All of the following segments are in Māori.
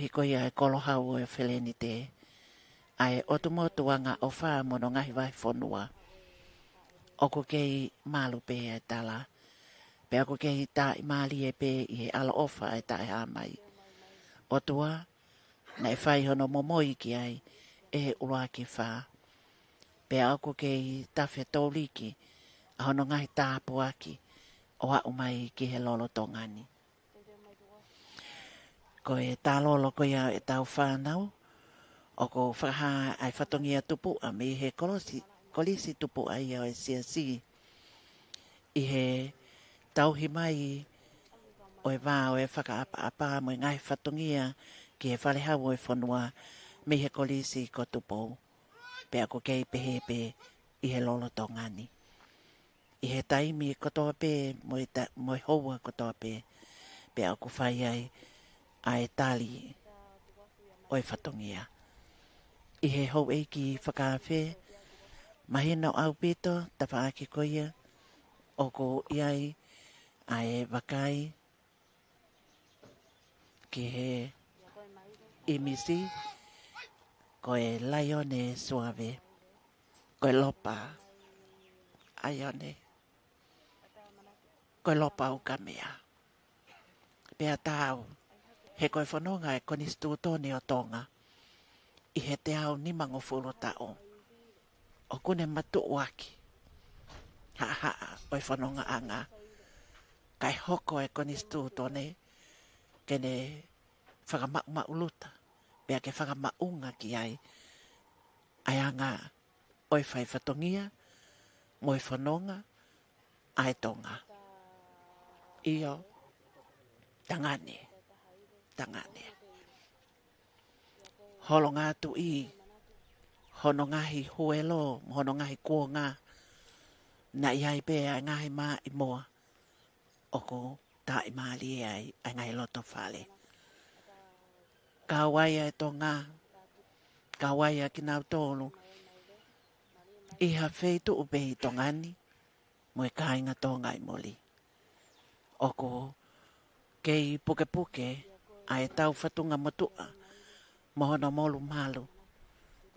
hiko ia e kolohau e wheleni te. Ai otumotuanga o wha mono ngahi vai whonua. Oko kei malu pe e tala. Pe ako kei ta i mali e pe i he ala ofa e ta e hamai. Otua, na e whai hono momoi ki ai e he uloa ki wha. Pe ako kei tawhia tōliki a hono ngahi tāpu aki o a umai ki he lolo tongani. Ko e tā lolo ko ia e tau whānau, o ko whaha ai whatongia tupu a me he kolisi tupu ai o e si. I he tauhi mai o e wā o e whakaapa mo i ngai whatongia ki he whalehau o e whanua me he kolisi ko tupu. Pe ako kei pehepe i he lolo tongani. I he taimi kotoa pe mo e houa kotoa pe. Pe ako whai ai a e tali o e whatongia. I he hou eiki whakawhe, mahina o au pito, ta whaaki koia, o ko iai a e wakai, ki he imisi, ko e laione suave, ko e lopa, aione, ko e lopa o kamea. Pea tau, he koe whanonga e Konisitutone o Tonga, i he te au ni mango furo tao. O kune matu waki. Haa, o e whanonga anga. Kai hoko e Konisitutone, kene whakamau-mauluta, pea ke whakamaunga ki ai. Ai anga, o e whai whatongia, mo e whanonga, ai Tonga. Iyo, tangane. Holo ngā tu i, hono ngahi huelo, hono ngahi kuonga, na iai pe ai ngahi mā i moa, oko tā i māli ai ngahi loto whale. Ka waia e Tonga, ka waia ki nau tōlu, iha wheitu upe i Tongani, mo e kāinga Tonga i moli. Oko, kei puke, ai tau whatunga motua, mohono molu malu,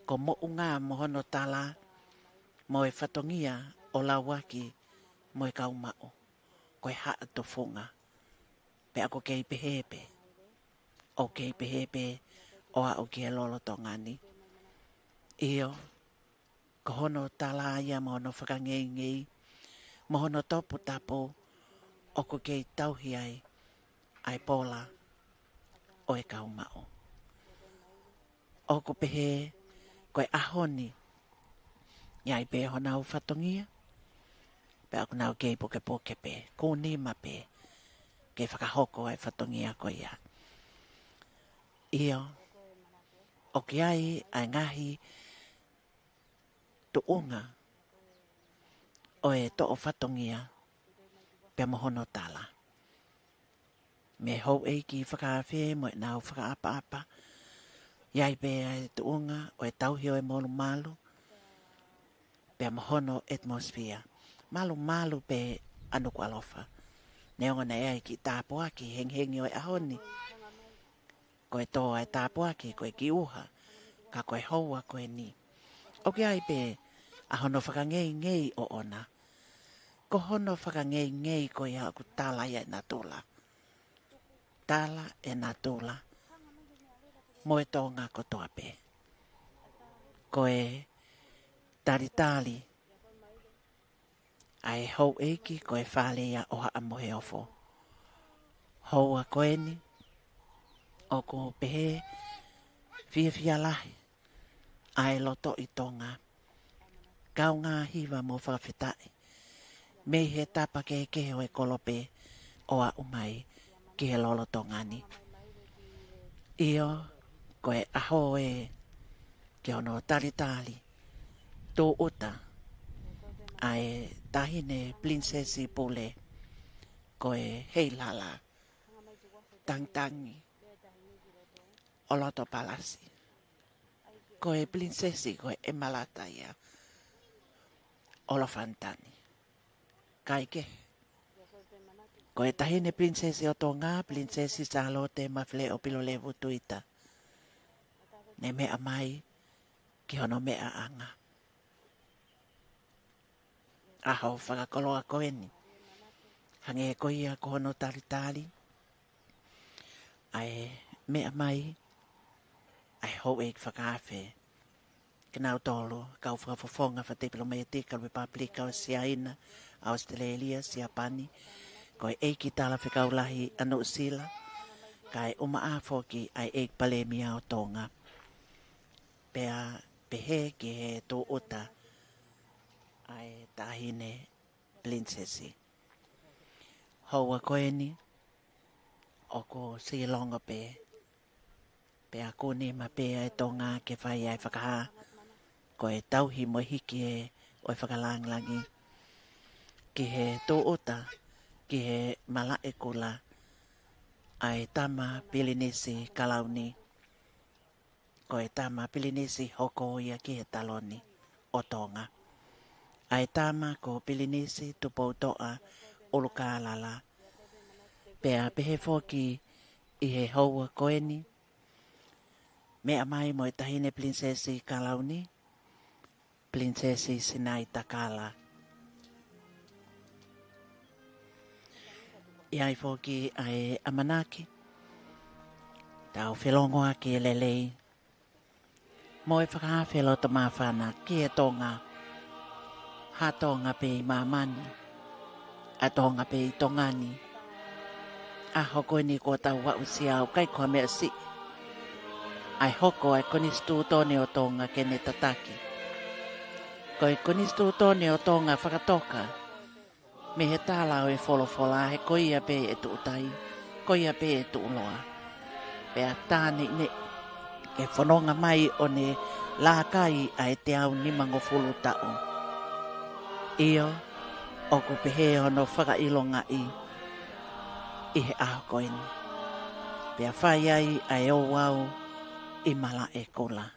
ko mounga mohono tala, mo e whatongia o lawaki, mo e kaumao, ko e haa to funga, pe ako kei pehepe, o kei pehepe, o a o kia lolo tongani. Iyo, ko hono tala ia mohono whakangei, mohono topu tapo, o ko kei tauhi ai pola, o e kaumao. O ko pehe, ko e ahoni, iai pe hona u whatongia, pe ako nau kei poke pe, ko nima pe, kei whakahoko ai whatongia ko ia. Iyo, o ki ai ngahi tuunga, o e to o whatongia, pe mohono tala. Me hou eiki whakawhe, mo e nau whakaapa-apa, iai pe ai tuunga, o e tauhio e molu malu, pe mohono atmosphere. Malu pe Nuku'alofa. Neonga na ea ki tāpua ki henghengi o e ahoni. Ko e toa e tāpua ki ko e ki uha. Ka ko e houa ko e ni. O ki ai pe ahono whakangei o ona. Ko hono whakangei ko ia aku tala ia e natula. Tala e natula. Mo e Tonga ko toa pe. Ko e tari. Ai hou eiki ko e whale ia o haa mohe ofo. Hou a koeni, o ko pehe, fia lahi, ai loto i Tonga. Kau ngā hiwa mo whawhetai, me he tapa ke o e kolope o a umai ki he lolo tongani. Iyo, ko e aho e ki ono tali, tō uta, ai tahine prinsesi Pule, ko e heilala, tangi, o loto palasi. Ko e prinsesi, ko e emalata ia, olofantani. Kaike. Ko e tahine prinsesi o Tonga, prinsesi Salote mafle o pilolevu tuita. ne mea mai ki hono mea anga. Aho whakakoloa koeni. Hange e koia ko hono talitali. Ai mea mai. Ai ho e whakawhe. Kinau tolu, kau whakafofonga whatepilo mea tika lue paprika o Siaina, Australia, Siapani. Ko e eiki tala whikaulahi anu sila. Kai uma a foki ai eik palemia o Tonga. Pea pehe ki he tō ota ai tahine princesi. Haua koeni, o ko silonga pe. Pea kone ma pea e Tonga ke whai ai whakaha. Ko e tauhi mo hiki e o e whakalanglangi. Ki he tō ota, ki he malae kula. Ai tama pilinisi kalauni. Ko e tama pilinisi hoko ia ki he taloni o Tonga. Ai tama ko pilinisi tupo toa ulukalala. Pea pehe foki i he haua koeni. Mea mai mo e tahine princesi kalauni. Princesi Sinai Takala. Iai foki ai amanaki. Tau whelongoa ki e lelei. Mo e whakahawhelo ta mawhana ki e Tonga. Ha Tonga pe i mamani. A Tonga pe i Tongani. A hoko ni ko tau wa usiau kai kua mea si. Ai hoko ai Konisitutone o Tonga ke ne tataki. Ko i Konisitutone o Tonga whakatoka. Me he tāla o e wholofola he koia pe e tuutai. Koia pe e tuuloa. Pea tāne ne e whanonga mai o ne lākai a e te au nimango fulu tau. Io, o ku pehe ono whakailonga i he aho koini. Pea whai ai a e o wau i mala e kola.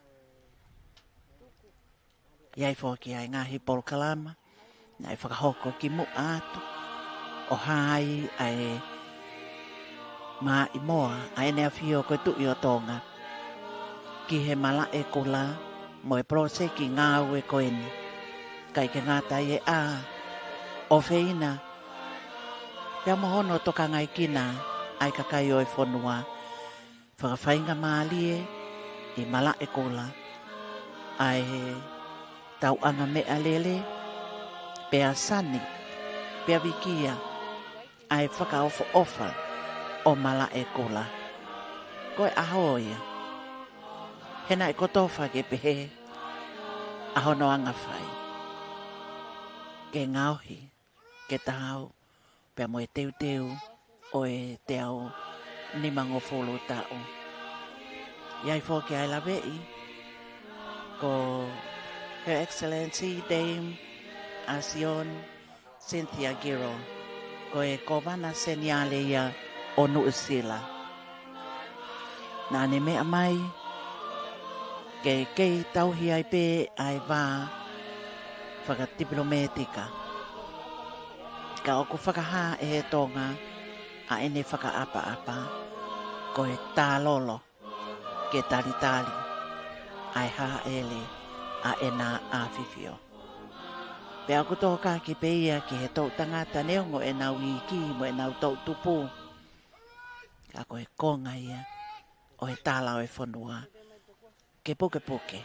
Iai fōki ai ngahi polkalama, na e whakahoko ki mu atu, o hai a e maa i moa, a e nea whio koe tu i o Tonga. Ki he mala e kola, mo e prose ki ngā ue koeni. Kai ke ngātai e a, o feina, pia mohono toka ngai kina, ai kakai o e whonua, whakawhainga maalie, i mala e kola, ai he tau anga mea lele, pea sani, pea wikia, ai whakaofo ofa, o mala e kola. Koe ahoia, hena e kotofa ke pehe, ahono anga whai. Ke ngauhi, ke tahau, pea mo e teu teu, o e te au nimango folo tau. Iai fōki ai la vei, ko Her Excellency Dame Asion Cynthia Giro, ko e kovana seniale ia o Nuku'alofa. Nā ne mea mai, ke kei tauhi ai pe ai wā whakatiplometika. Ka oku whakaha e he Tonga, a ene whakaapa-apa, ko e tālolo, ke talitali, ai ha ele, a ena a whiwhio. Pea ku toka ki peia ki he tau tangata neongo e nau i ki mo e nau tau tupu. Ka ko e konga ia o he tāla o e whanua. Ke puke puke.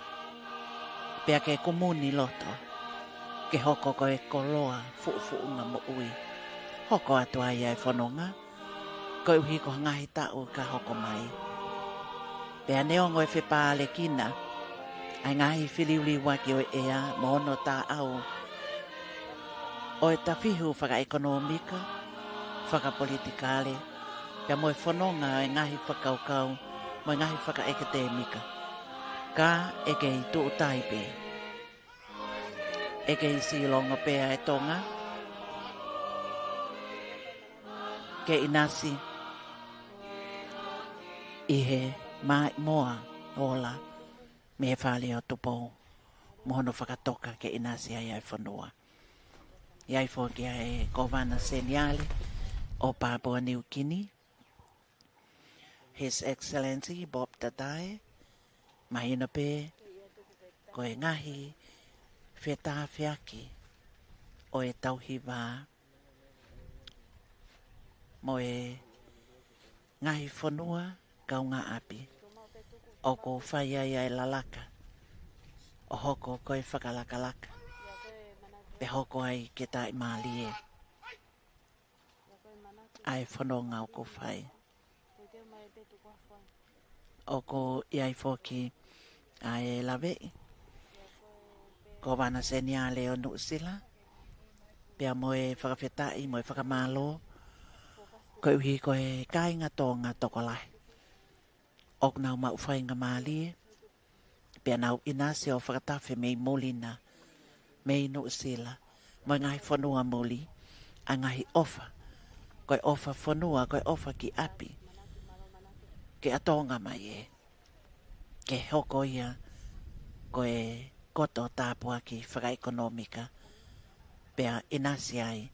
Pea ke komuni loto. Ke hoko ko e koloa fuunga mo ui. Hoko atua ia e whanonga. Ko uhi ko ngahi tau ka hoko mai. Pea neongo e whepāle kina. Ai ngahi whiliuli waki o ea mohono tā au. O e tawhihu whaka-ekonomika, whaka-politikale, pia mo e whanonga e ngahi whakaukau, mo e ngahi whaka-akademika. Ka e kei tuu taipe. E kei silonga pea e Tonga. Ke inasi. Ihe mai moa ola. Me he whale o tupo. Mohono whakatoka ke inasi ai ai whanua. Iai fōki ai kovana seniale o Papua New Guinea. His Excellency Bob Tatae, Mahina pe, koe ngahi whetā whiaki o e tauhi wā mo e ngahi whanua kaunga api. O ko whai ai ai lalaka. O hoko koe whakalakalaka. Pe hoko ai ke tai mālie. Ai whanonga o ko whai. O ko iai whoki ai e lawe. Ko wana seniale o Nuku'alofa. Pea mo e whakawhetai, mo e whakamālo. Koe uhi koe kāinga Tonga tokolahi. Ok nau mau whainga mālie. Pea nau inase o whakatawhi mei molina. Mei Nuku'alofa. Mo ngai whanua moli. A ngahi ofa. Koe ofa whanua, koe ofa ki api. Ke atonga mai e. Ke hoko ia. Koe koto tāpua ki whakaekonomika. Pea inasi ai.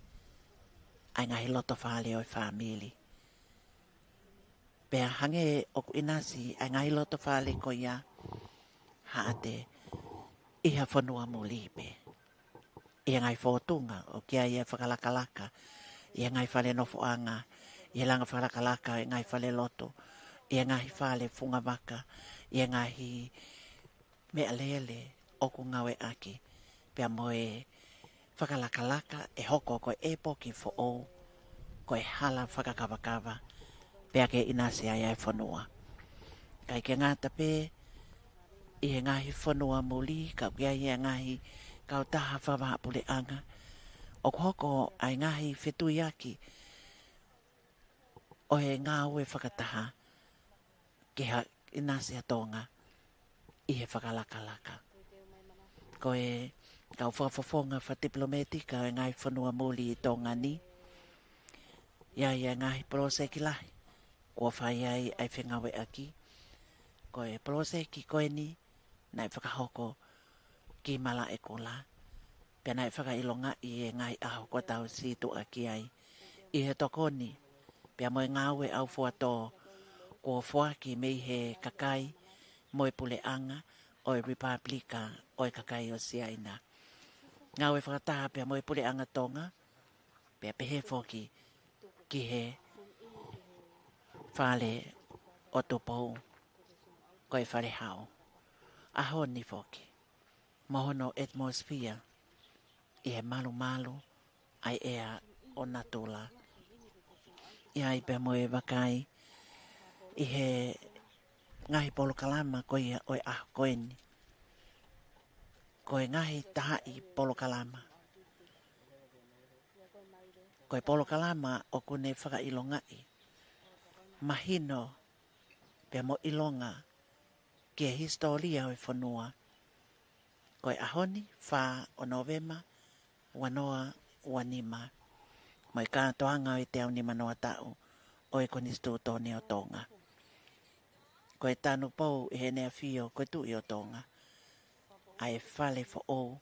Ai ngahi loto whale o whamili. Pea hange oku inasi ai ngahi loto whale ko ia. Haate. Iha whanua moli pe. Ia ngai whotunga o kia ia whakalakalaka. Ia ngai whale nofoanga. Ia langa whakalakalaka ia ngai whale loto. Ia ngahi whale funga waka. Ia ngahi mea lele oku ngawe aki. Pea moe whakalakalaka e hoko koe e poki fo o. Koe hala whakakawakawa. Pea ke inasi ai ai whanua. Kai ke ngāta pe. Ia ngahi whanua muli. Kau kia ia ngahi. Kau taha whawa Pule'anga. O hoko ai ngahi whetui aki. O he ngā ue whakataha. Ke ha inasi a Tonga. I he whakalakalaka. Ko e kau whawhawhonga wha diplomatika e ngai whanua muli i Tonga ni. Ia ia ngahi proseki lahi. Kua whai ai ai whengawe aki. Ko e proseki koe ni. Nai whakahoko ki mala e kola. Pea nai whakailonga i e ngai aho kua tau situ aki ai. I he tokoni. Pea moe ngāwe au fuato. Kua fuaki mei he kakai. Moe Pule'anga. O e Republika. O e kakai o Siaina. Ngāwe whakataha pea moe Pule'anga Tonga. Pea pehe foki. Ki he. Whale o tupou. Ko e whare hao. Aho ni foki. Mohono atmosphere. I he malu malu. Ai ea o natula. Ia i pea moe wakai. I he ngahi polo kalama ko ia o e aho koeni. Ko e ngahi taha i polo kalama. Ko e polo kalama o kune whaka ilonga i. Mahino pea mo ilonga ki e historia o e whanua. Ko e ahoni wha o Novema wanoa wanima. Mo e Katoanga o e te au ni manoa tau o e Konisitutone o Tonga. Ko e tanu pou e he nea whio ko e tui o Tonga. Ai e whale fo o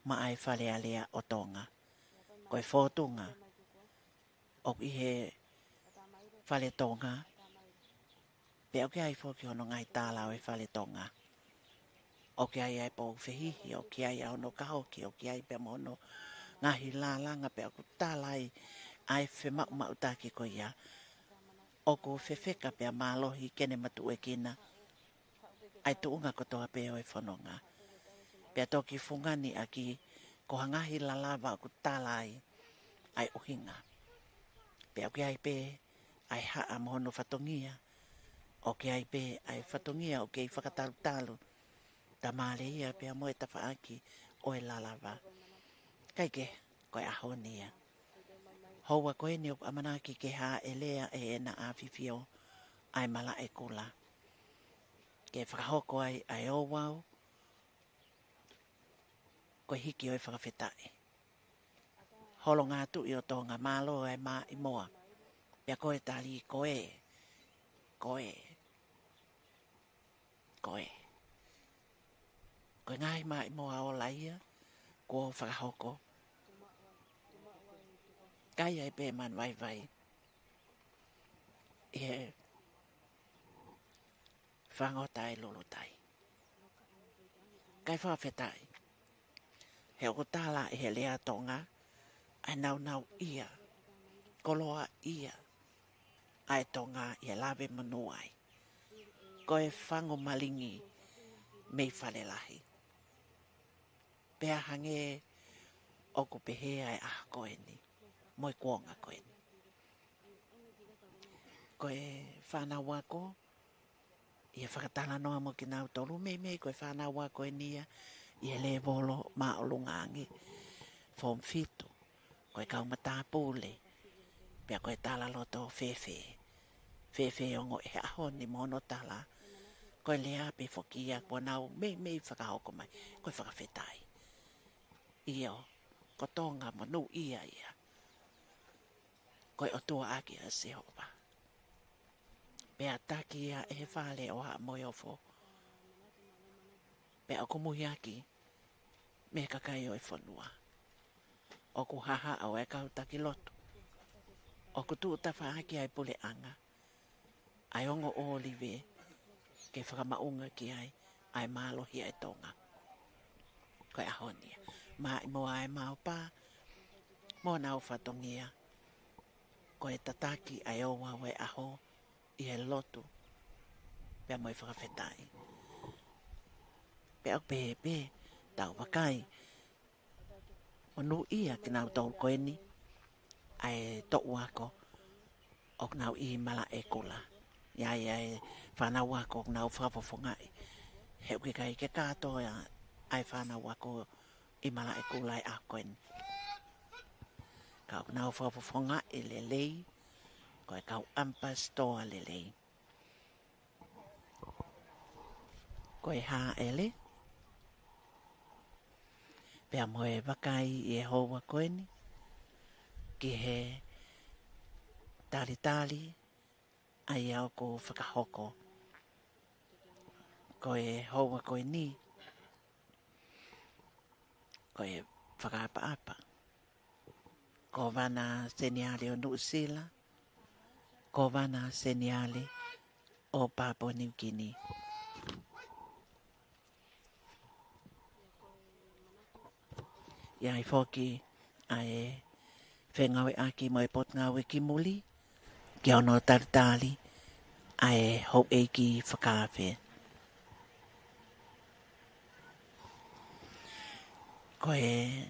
ma ai whale alea o Tonga. Ko e whotunga o i he whale Tonga. Pe o ke ai whoki hono ngai tāla o e whale Tonga. O ke ai ai pou whihihi, o ke ai au no kahoki, o ke ai pe mono ngahi lālanga pe o ku tālai ai whi mau tāki ko ia. O ko whewheka pe a mālohi kene matu e kina. Ai tuunga ko toa pe o e whanonga. Pe a toki fungani a ki ko hangahi lalawa o ku tālai ai uhinga. Pe o ke ai pe ai haa mohono whatongia. O ke ai pe ai whatongia o ke i whakatalu-talu. Ta maale ia pe a moe ta whaaki o e lalawa. Kai ke koe ahonia. Houa koe ni o amanaki ke haa e lea e ena a whiwhio ai mala e kula. Ke whakahoko ai ai o wau. Koe hiki o e whakawhetai. Holo ngā tu i o Tonga mālo ai mā i moa. Pea koe tali koe. Koe. Koe. Koe ngai mā i moa o laia. Ko whakahoko. Kai ai pe man vai vai. E whangotai lulutai. kai whawhetai. He o tāla e he lea Tonga, ai nau ia, koloa ia, ai Tonga i lawe manu ai. Ko e whango malingi mei whalelahi. Pea hange o ko pehe ai koe ni, moi kuonga koe ni. Ko e whanau wako, i e whakatala noa mo ki nau tolu, mei ko e whanau wako e nia, i e le volo ma o lungangi, form fitu, ko e Tongatapu le, pea ko e tala loto fefe ongo e aho ni mono tala, ko e lea pe fokia, ko nau mei whakahoko mai, ko e whakawhetai. Io, ko Tonga manu ia, ko e o tua aki a se hopa. Pea taki ia e whale o ha moi ofo. Pea o kumuhi aki, me kakai o e whanua. O ku haha au e kautaki loto. O ku tuu tawha aki ai Pule'anga. Ai ongo olive, ke whakamaunga ki ai mālohi ai Tonga. Ko e ahonia. Ma i moa ai maupa, mo nau whatongia. Ko e tataki ai owa we aho, i he lotu, pea moi whakawhetai. Pea o pepe, tau wakai, manu ia ki nau tau koe ni, ai to'u ako, o nau i mala e kula. Iai ai whanau ako, o nau whawafongai. He uke kai ke kato ai whanau ako i mala e kula ai a koe ni. Kau nau whawafongai le lei, ko e kau ampa stoa le lei. Ko e haa ele. Pea moe wakai i e hoa koe ni. Ki he tali ai au ko whakahoko. Ko e hoa koe ni. Ko e whakaapa. Ko wana seniale o Nu'usila. Ko wana seniale o Papua New Guinea. Iai foki ai whengawe aki mo e pot ngawe ki muli. Ki ono tali ai hou e ki whakawhe. Ko e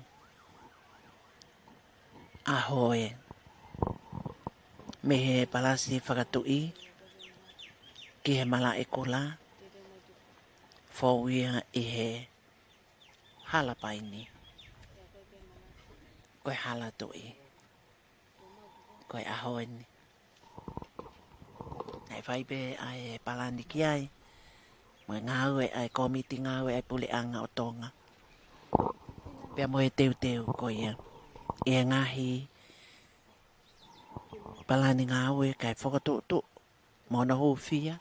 ahoe me he palasi Fakatu'i ki he mala e kola fōwia i he halapaini. Ko e hala tu'i. Ko e ahoe ni. Ai whaipe ai palani ki ai. Mo e ngāue ai komiti ngāue ai Pule'anga o Tonga. Pea mo e teu ko ia. I e ngahi palani ngāue kai whakatu'u. Mona hōwhia.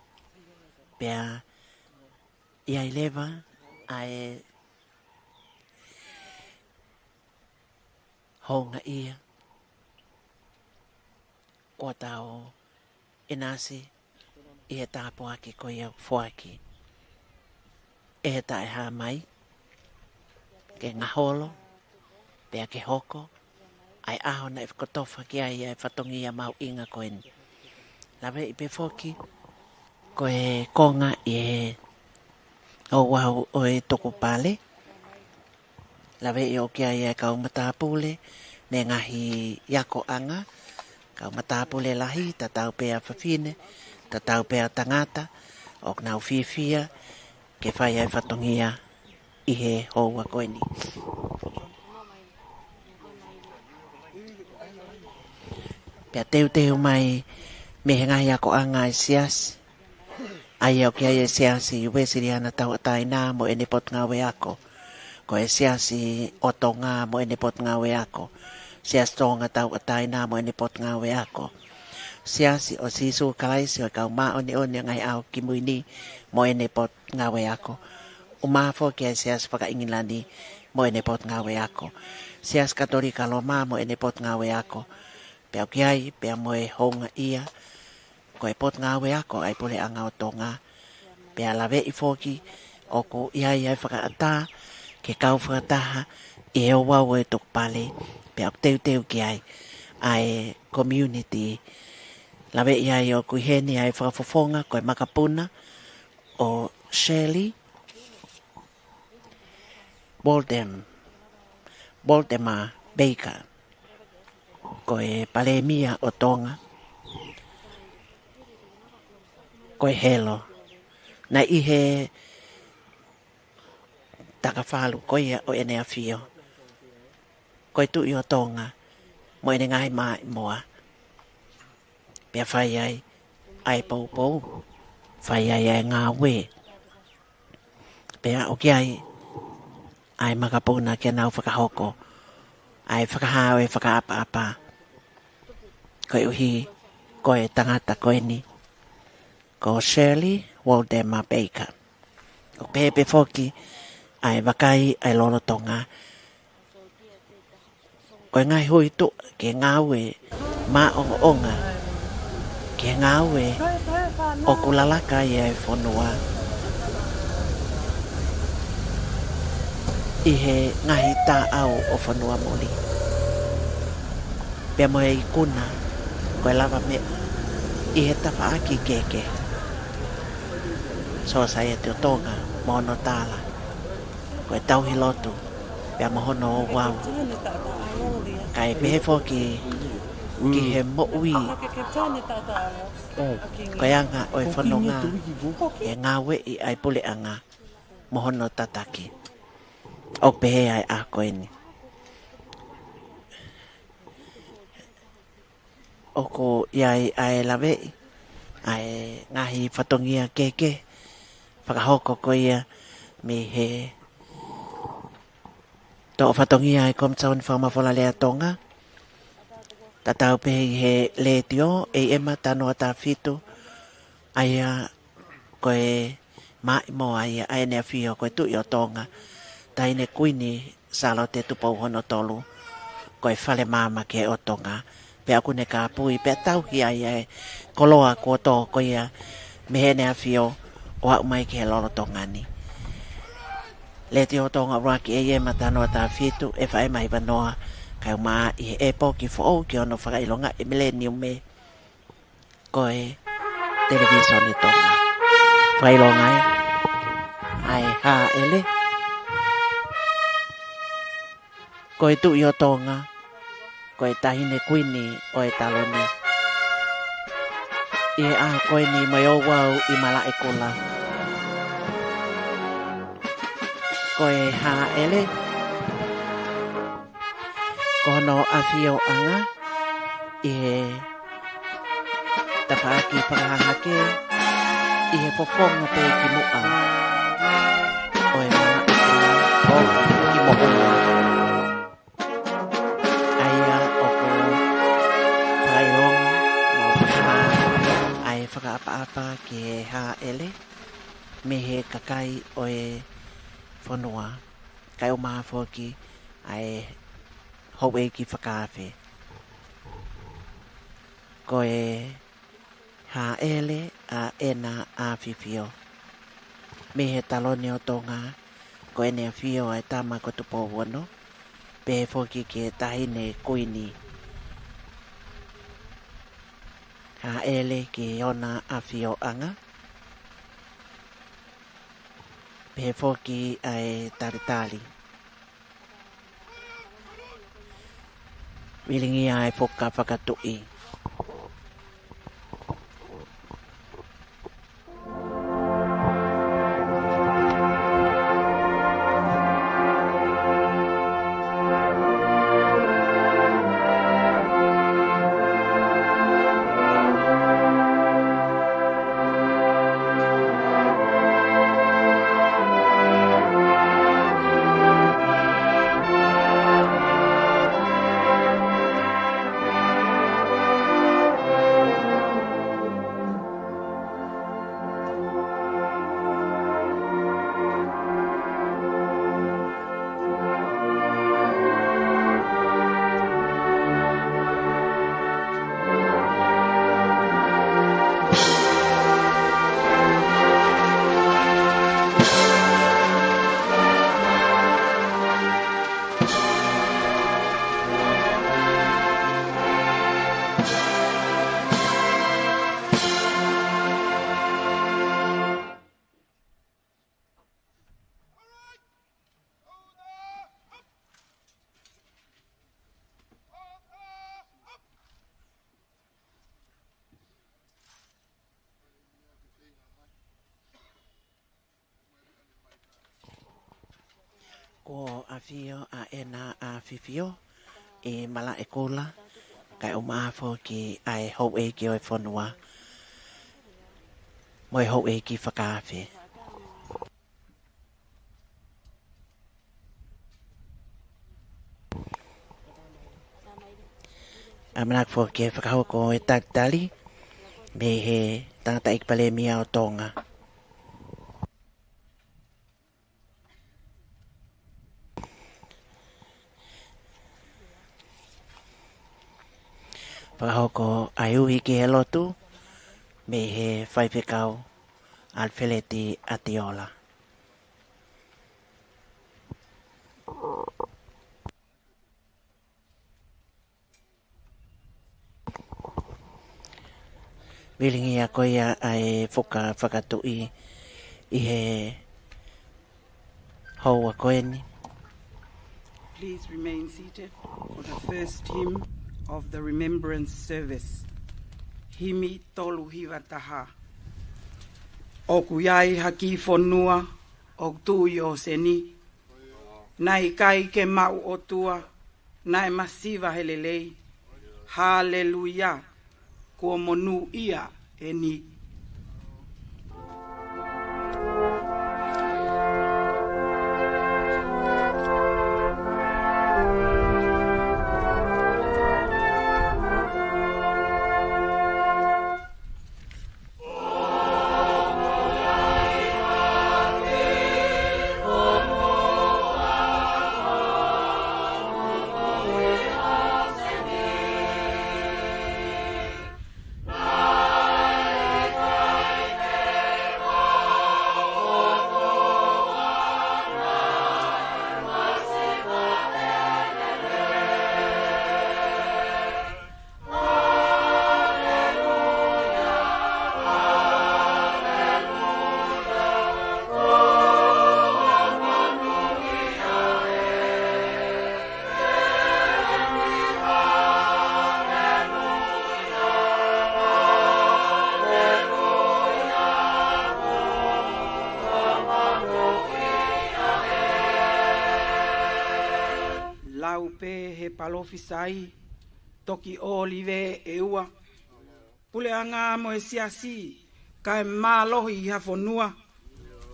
Pea i ai lewa ai honga ia. Kua tau inasi i he tāpo aki ko ia whuaki. E he tae hā mai. Ke ngaholo. Pea ke hoko. Ai aho na e whakatofa ki ai whatongi a mau inga koe ni. Lawe i pe whoki. Ko e konga i he o wau o e toko pale. Lawe i o ki ai Tongatapu le. Ne ngahi yako anga. Tongatapu le lahi. Ta tau pea whawhine. Ta tau pea tangata. O nau fia. Ke whai ai whatongia i he hoa koe ni. Pea teu mai me he ngahi ako anga i siasi. Ai au ki ai e siasi i wesiri ana tau atai nā mo ene pot ngawe ako. Ko e siasi o Tonga mo ene pot ngawe ako. Siasi Tonga tau atai nā mo ene pot ngawe ako. Siasi o sisu kalaisi o kau maa one ngai au ki muini mo ene pot ngawe ako. Umafo ki ai siasi whaka ingilani mo ene pot ngawe ako. Siasi katolika lo maa mo ene pot ngawe ako. Pea ki ai, pea mo e honga ia. Ko e pot ngawe ako ai Pule'anga o Tonga. Pea lawe i foki O ko iai whakaata ke kau whakataha e o wau e tuk pale pe au teu ki ai community lawe iai o kui heni ai whakafofonga koe makapuna o Shirley Boldema Baker koe Palemia o Tonga koe Helo na ihe takawhalu koe o ene a fio koe tu i o Tonga mo ene ngai mai moa pia whai ai pou whai ai ngā we pia o ki ai makapuna kia nau whakahoko ai whakahau e whakaapa koe uhi koe tangata koe ni ko Shirley Waldemar Baker o pepe foki ai wakai ai lolo tonga koe ngai hui tu ke ngā we ma onga ke ngā we o kulalaka i ai whanua i he ngahi tā au o whanua moli pia moe i kuna koe lava mea i he tawhaaki keke so sai e te o Tonga mono tāla koe tauhi lotu pia mohono o wau kai pehe foki ki he mo'ui koe anga o e whanonga e ngā we i ai Pule'anga mohono tataki o pehe ai a koe ni o ko iai ai lawe ai ngahi whatongia keke whakahoko ko ia me he to whatongia ai komtaun whamawhala lea Tonga tatau pehe he le tio e ema tano ata fitu aia koe mai mo aia ai nea fio koe tu i o Tonga taine kuini salo te tupau hono tolu koe whale mama ke o Tonga pe aku ne ka pui pe tau hi ai ai koloa ko to ko ia me he nea fio o au mai ke lolo Tonga ni le tio Tonga raki e ema tano ata fitu e whae mai wanoa kai maa i he epo ki fo ki ono whakailonga e millennium me koe television e Tonga whailonga ai ha ele koe tu i o Tonga koe tahine kuini o e taloni i a koe ni mai o wau i mala e kula koe ha ele kono a fio anga i he tawhaaki whakahake i he pofonga pe ki mua o e mala e kula o ki mohua aia o ko whailonga mo whakaha ai whakaapa ki he ha ele me he kakai o e whanua kai o maa whoki ai hou e ki whakawhi ko e ha ele a ena a whiwhio me he talone o Tonga ko e nea whio ai tama ko tupo wano pe whoki ke tahine kuini ha ele ki ona a whio anga pe whoki ai taritari wilingi ai whoka Fakatu'i ko a fio a ena a fifio e mala e kola kai o maafo ki ai ho e ki o fonua mo ho e ki whakawhi. Amanak fo ki whakahau ko e taktali me he tangata ikpale mia o Tonga. Whakahoko ai uhi ki he lotu me he whaiwhikau al wheleti atiola. Wilingi a koia ai Fakatu'i i he hou a koeni. Please remain seated for the first hymn of the Remembrance service. Himi tolu hiwa taha. O kuyai haki fonua, o tui o seni. Nai kai ke mau o tua, nai masiva helelei. Hallelujah, ko monu ia eni. Palofisai, toki olive e ua. Pule'anga mo e siasi, kai malohi hafonua.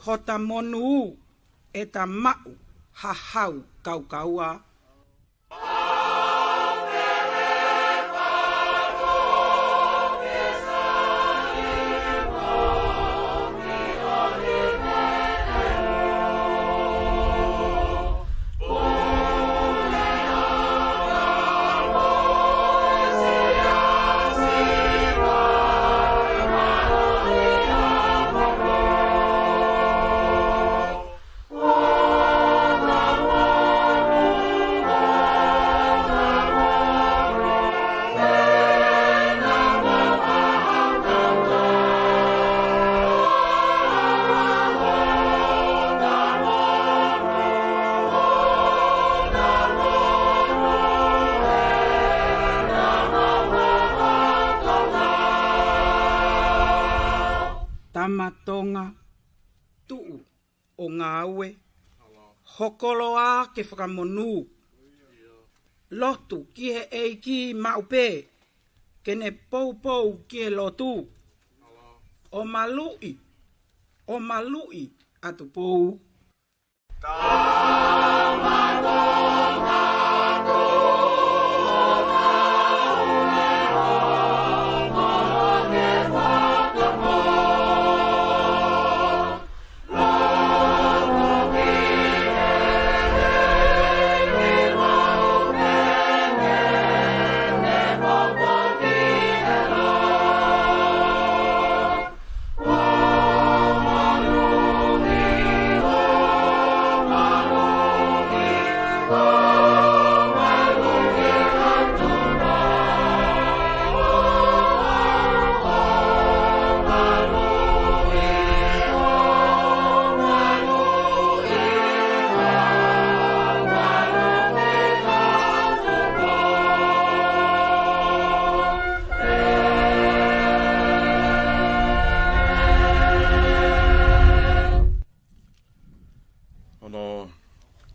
Hota monu e ta mau hahau kaukaua. Tonga tu'u o ngā ue, hokolo a ke whakamonu. Lotu ki he eiki maupe, kene pou ki he lotu. O malui atu pou.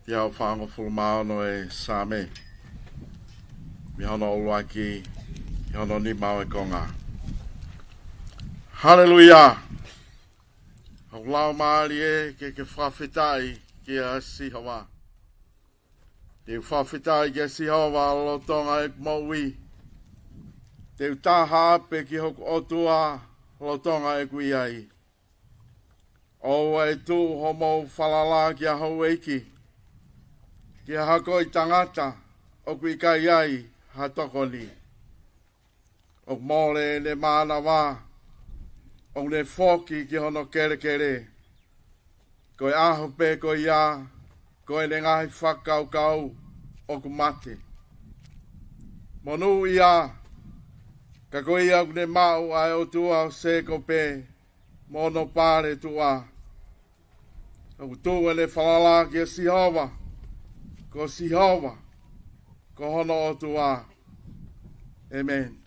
Ia o whaango fulmaono e Same. Mi hono uluaki, mi hono ni mau e konga. Hallelujah! Au lau maari e ke whawhitai ki a si hawa. Te whawhitai ki a si hawa lo tonga e maui. Te utaha ape ki hoku otua lo tonga e kui ai. O e tu ho mau whalala ki a hau eiki. Ki a hako i tangata o kui kai ai ha tokoni. O mole le mana wā. O le foki ki hono kere kere. Ko e aho pe ko ia. Ko e le ngahi whakau kau o ku mate. Monu ia. Ka ko ia kune mau ai o tua o se ko pe. Mono pare tua. O tu e le whalala ki a sihawa. Ko sihawa. Ko hono o tua. Amen.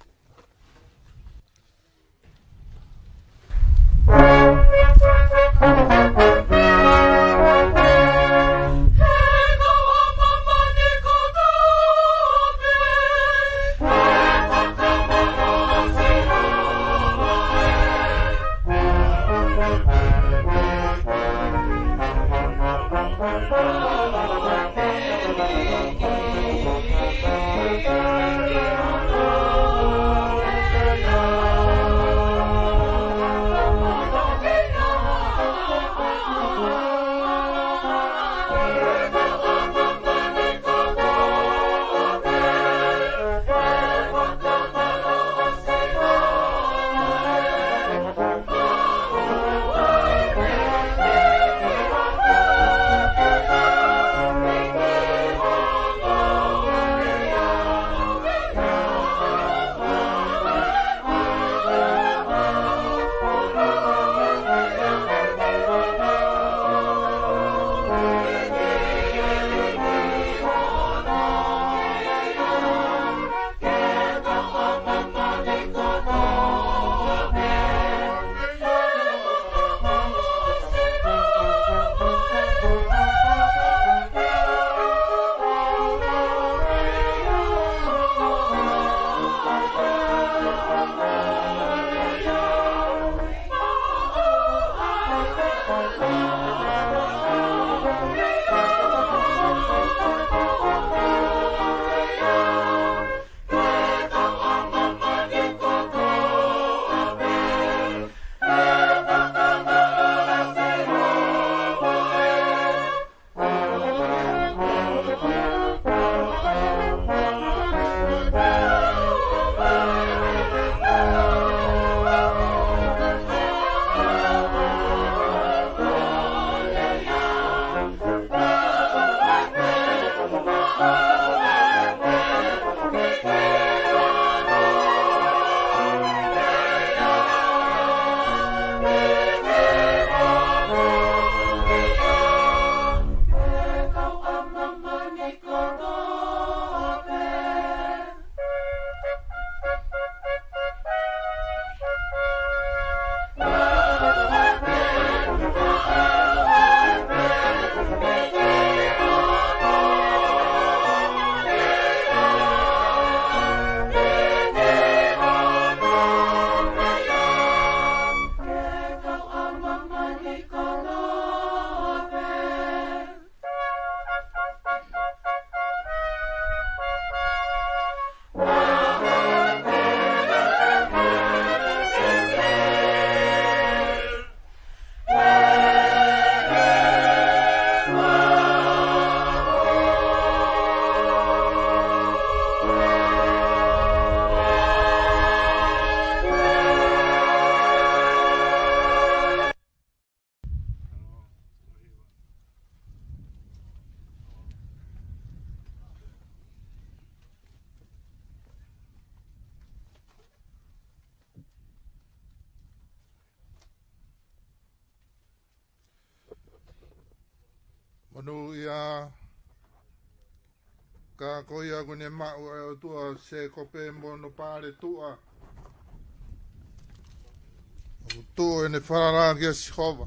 Manu ia ka koia kune mau e o tua se kope mono pare tua. O tu e ne wharara kia Sihova.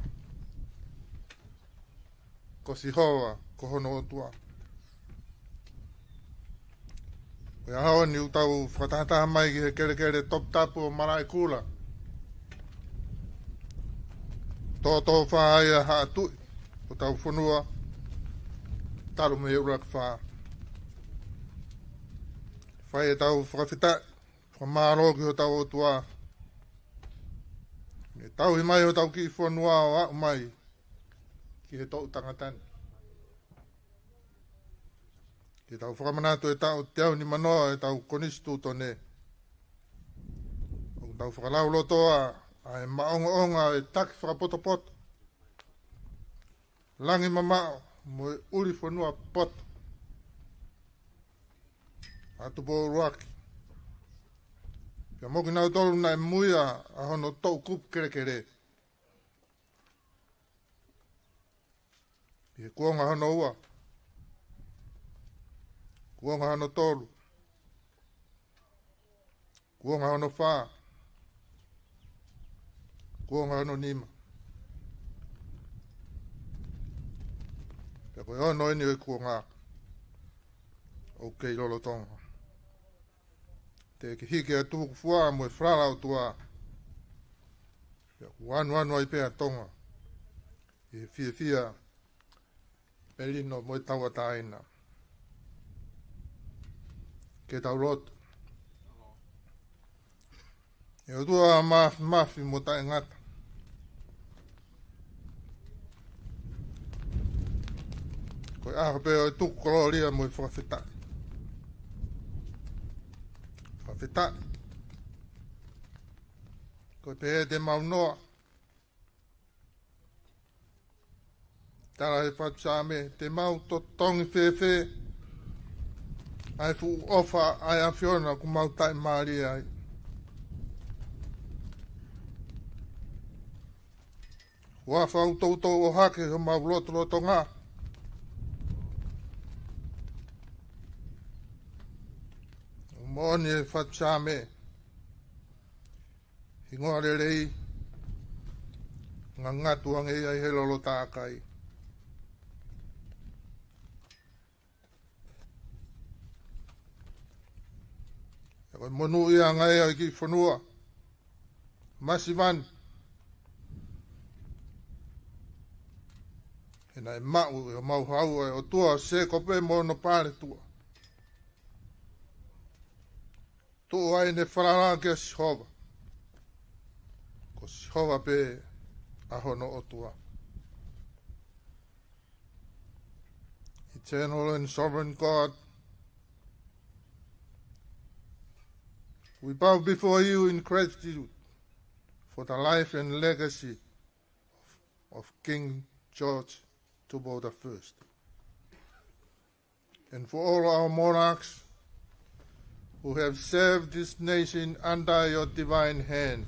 Ko Sihova, kohono o tua. Ia hawa ni utau whakatahataha mai ki he kere Tongatapu o marae kula. Tō whaia Fakatu'i, o tau whanua, taru me eurak wha. Whai e tau whakawhitai, whamaro ki o tau o tua. E tau hi mai o tau ki whanua o au mai, ki he tau tangatani. Ki tau whakamanatu e tau te au ni manoa e tau Konisitutone. O tau whakalau lotoa, ai maonga e taki whakapoto. Langi mamao, mo e uri whanua poto. Atu po ruaki. Pia moki nau tolu na e muia a hono tau kup kere. I he kuonga hono ua. Kuonga hono tolu. Kuonga hono wha. Kuonga hono nima. Pia koe ono eni e kuonga. Okei lolo Tonga. Te ki hike a tuku fua mo e frala o tua. Pia wanu ai pea Tonga. I fia pelino mo e taua taina. Ke tau loto. E o tua mafi mo tae ngata. Koe aha peo e tuku koloria mo e whakawhitai. Whakawhitai. Koe pehe te maunoa. Tara he whatusame, te mau to tongi whewhe. Ai fu ofa ai a whiona ku mau tai maari ai. Wa whau tautou o hake ho mau loto ngā. Mōni e whatusame. Hingoa rei. Ngā ngatuange ai he lolo tākai. Koe monu ia ngai ai ki whanua. Masivan. E nai mau e mau hau e o tua se kope mono pare tua. Tua ai ne wharara ki a Sihova. Ko Sihova pe ahono o tua. Eternal and sovereign God, we bow before you in gratitude for the life and legacy of King George II, and for all our monarchs who have served this nation under your divine hand.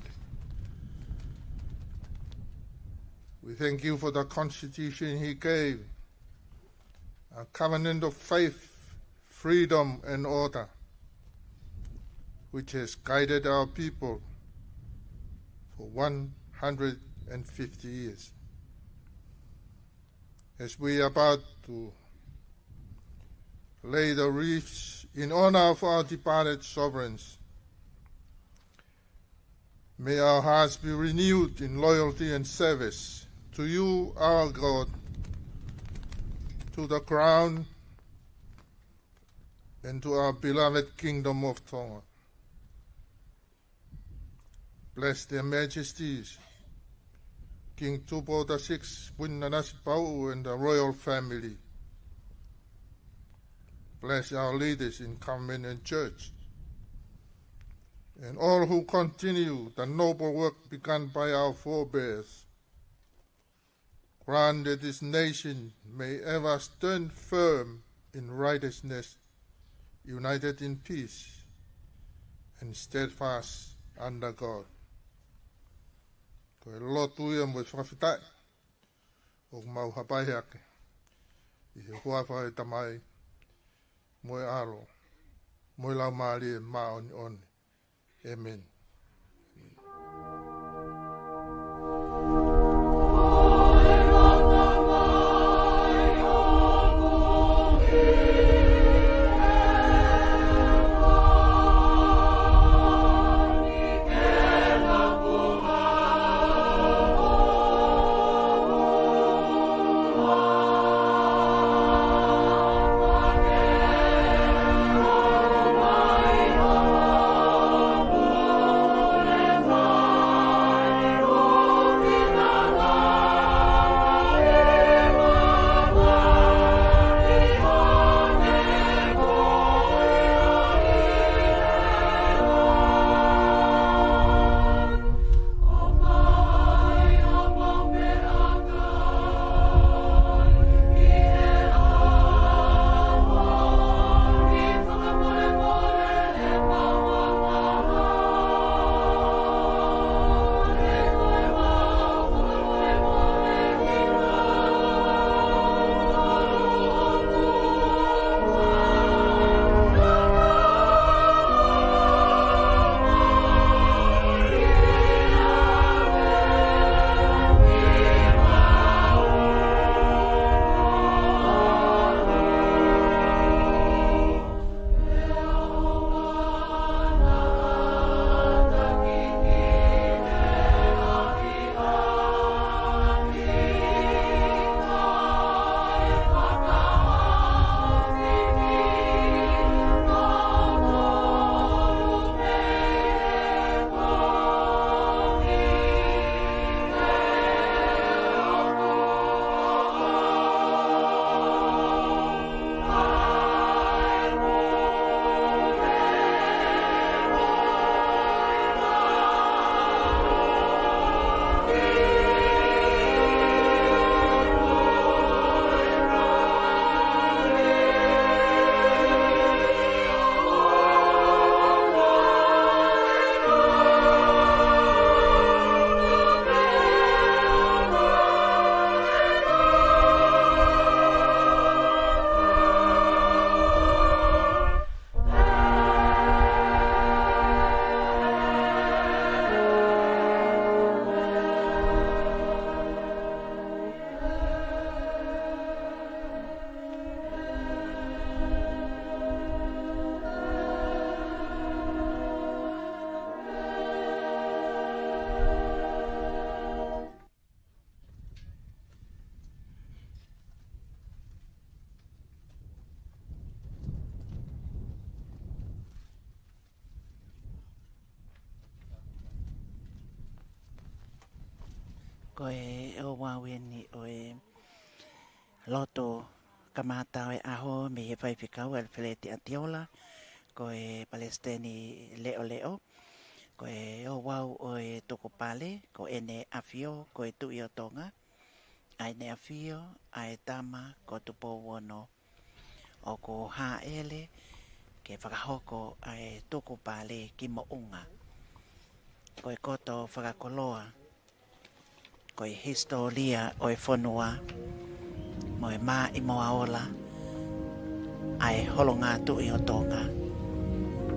We thank you for the constitution he gave, a covenant of faith, freedom, and order, which has guided our people for 150 years. As we are about to lay the wreaths in honor of our departed sovereigns, may our hearts be renewed in loyalty and service to you, our God, to the crown, and to our beloved Kingdom of Tonga. Bless their majesties, King Tupou VI, Pule'anga, and the royal family. Bless our leaders in government and church, and all who continue the noble work begun by our forebears. Grant that this nation may ever stand firm in righteousness, united in peace, and steadfast under God. Koe lotu ia mo e whakawhitai, o mau hapai ake, I he huawha e tamai, mo e aro, mo e lau maari e maoni oni. Amen. Oh, Ko e o waweni o e loto kamata o e aho me he whaipikau e whileti atiola. Ko e Palestini leo leo. Ko e o wau o e toko pale. Ko e ne afio ko e tui o Tonga. Ai ne afio ai tama ko tupo wono. O ko haele ke whakahoko ai toko pale ki mo unga. Ko e koto whakakoloa. Ko e historia o e whanua. Mo e mā i moa ola. Ai holonga tui o Tonga.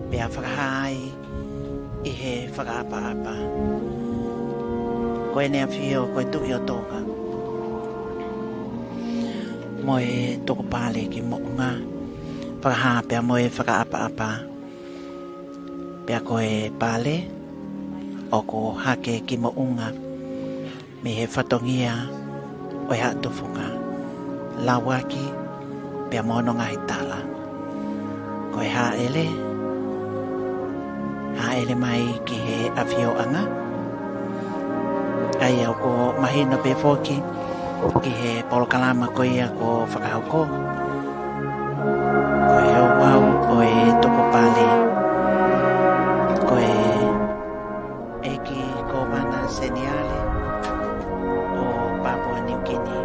Pea whakahai i he whakaapa-apa. Ko e nea whio ko e tui o Tonga. Mo e toko pale ki mo unga. Whakaha pea mo e whakaapa-apa. Pea ko e pale. O ko hake ki mo unga. Me he whatongia o e hatufunga. Lawaki pea mono ngahi tala. Ko e haele. Haele mai ki he awhioanga. Ai au ko mahina pe foki. Ki he polokalama ko ia ko whakahauko. Ko e o wau o e toko pale. Ko e eki ko mana seniale. O Papua New Guinea.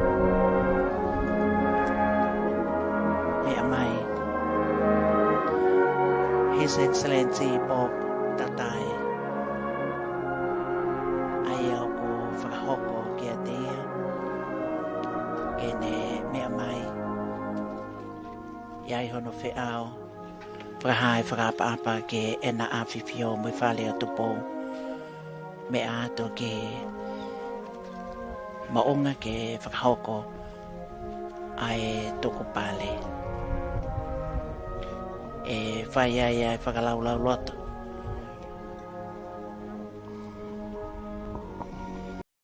Mea mai. His Excellency Bob Tatai. Ai au ko whakahoko ki a teia. Kene mea mai. Iai hono whiao. Whakahai whakapa-apa ke ena awhiwhio mui whale o tupo. Mea ato ke maunga ke whakahoko ai toko pale. E whai ai whakalaulau loto.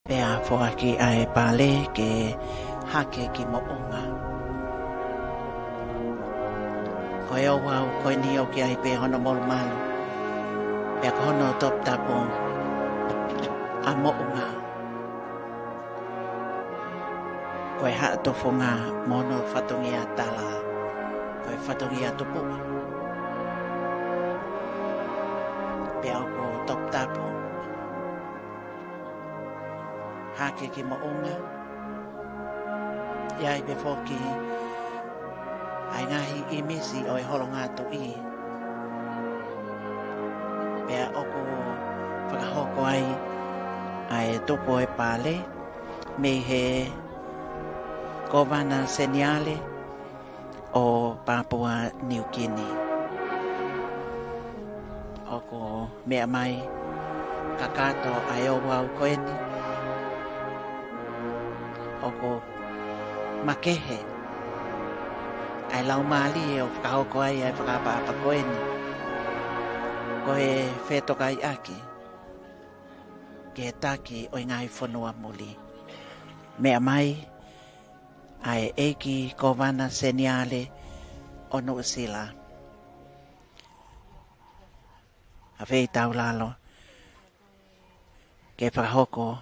Pea whaki ai pale ke hake ki maunga. Ko e o wau, ko e ni o ki ai pe hono molu malu. Pea ko hono top tapo a maunga. Ko e haa tofonga mono whatongia tala. Ko e whatongia tupu. Pea o ko top tapo. Hake ki maunga. Iai pe foki. Ai ngahi i misi o e holonga tui. Pea o ko whakahoko ai. Ai toko e pale. Me he Govana Seniale o Papua New Guinea. O ko mea mai kakato ai o wau koeni. O ko makehe. Ai lau maali e o whakahoko ai ai whakapa-apa koeni. Ko e whetokai aki. Ke taki o ngai whanua muli. Mea mai ai eki Govana Seniale o Nuku'alofa. A whei tau lalo. Ke whakahoko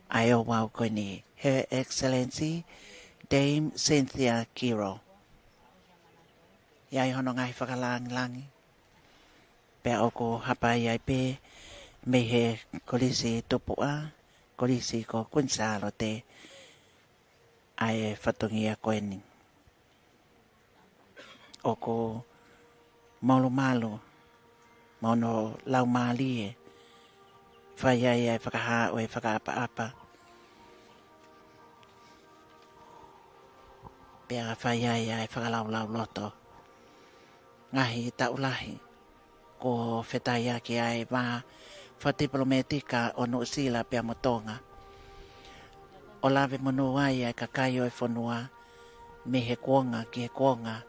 ai o wau koeni. Her Excellency Dame Cynthia Kiro. Iai hono ngai whakalangi. Pea o ko hapai ai pe me he kolisi tupua. Kolisi ko kunsalo te ai whatongia koeni. O ko malu malu. Mono lau maalie. Whai ai whakaha o e whakaapa-apa. Pea whai ai whakalau loto. Ngahi taulahi. Ko whetai aki ai mā whatipolometika o Nuku'alofa pea mo Tonga. O lawe monu ai kakai o e whanua. Me he kuonga ki he kuonga.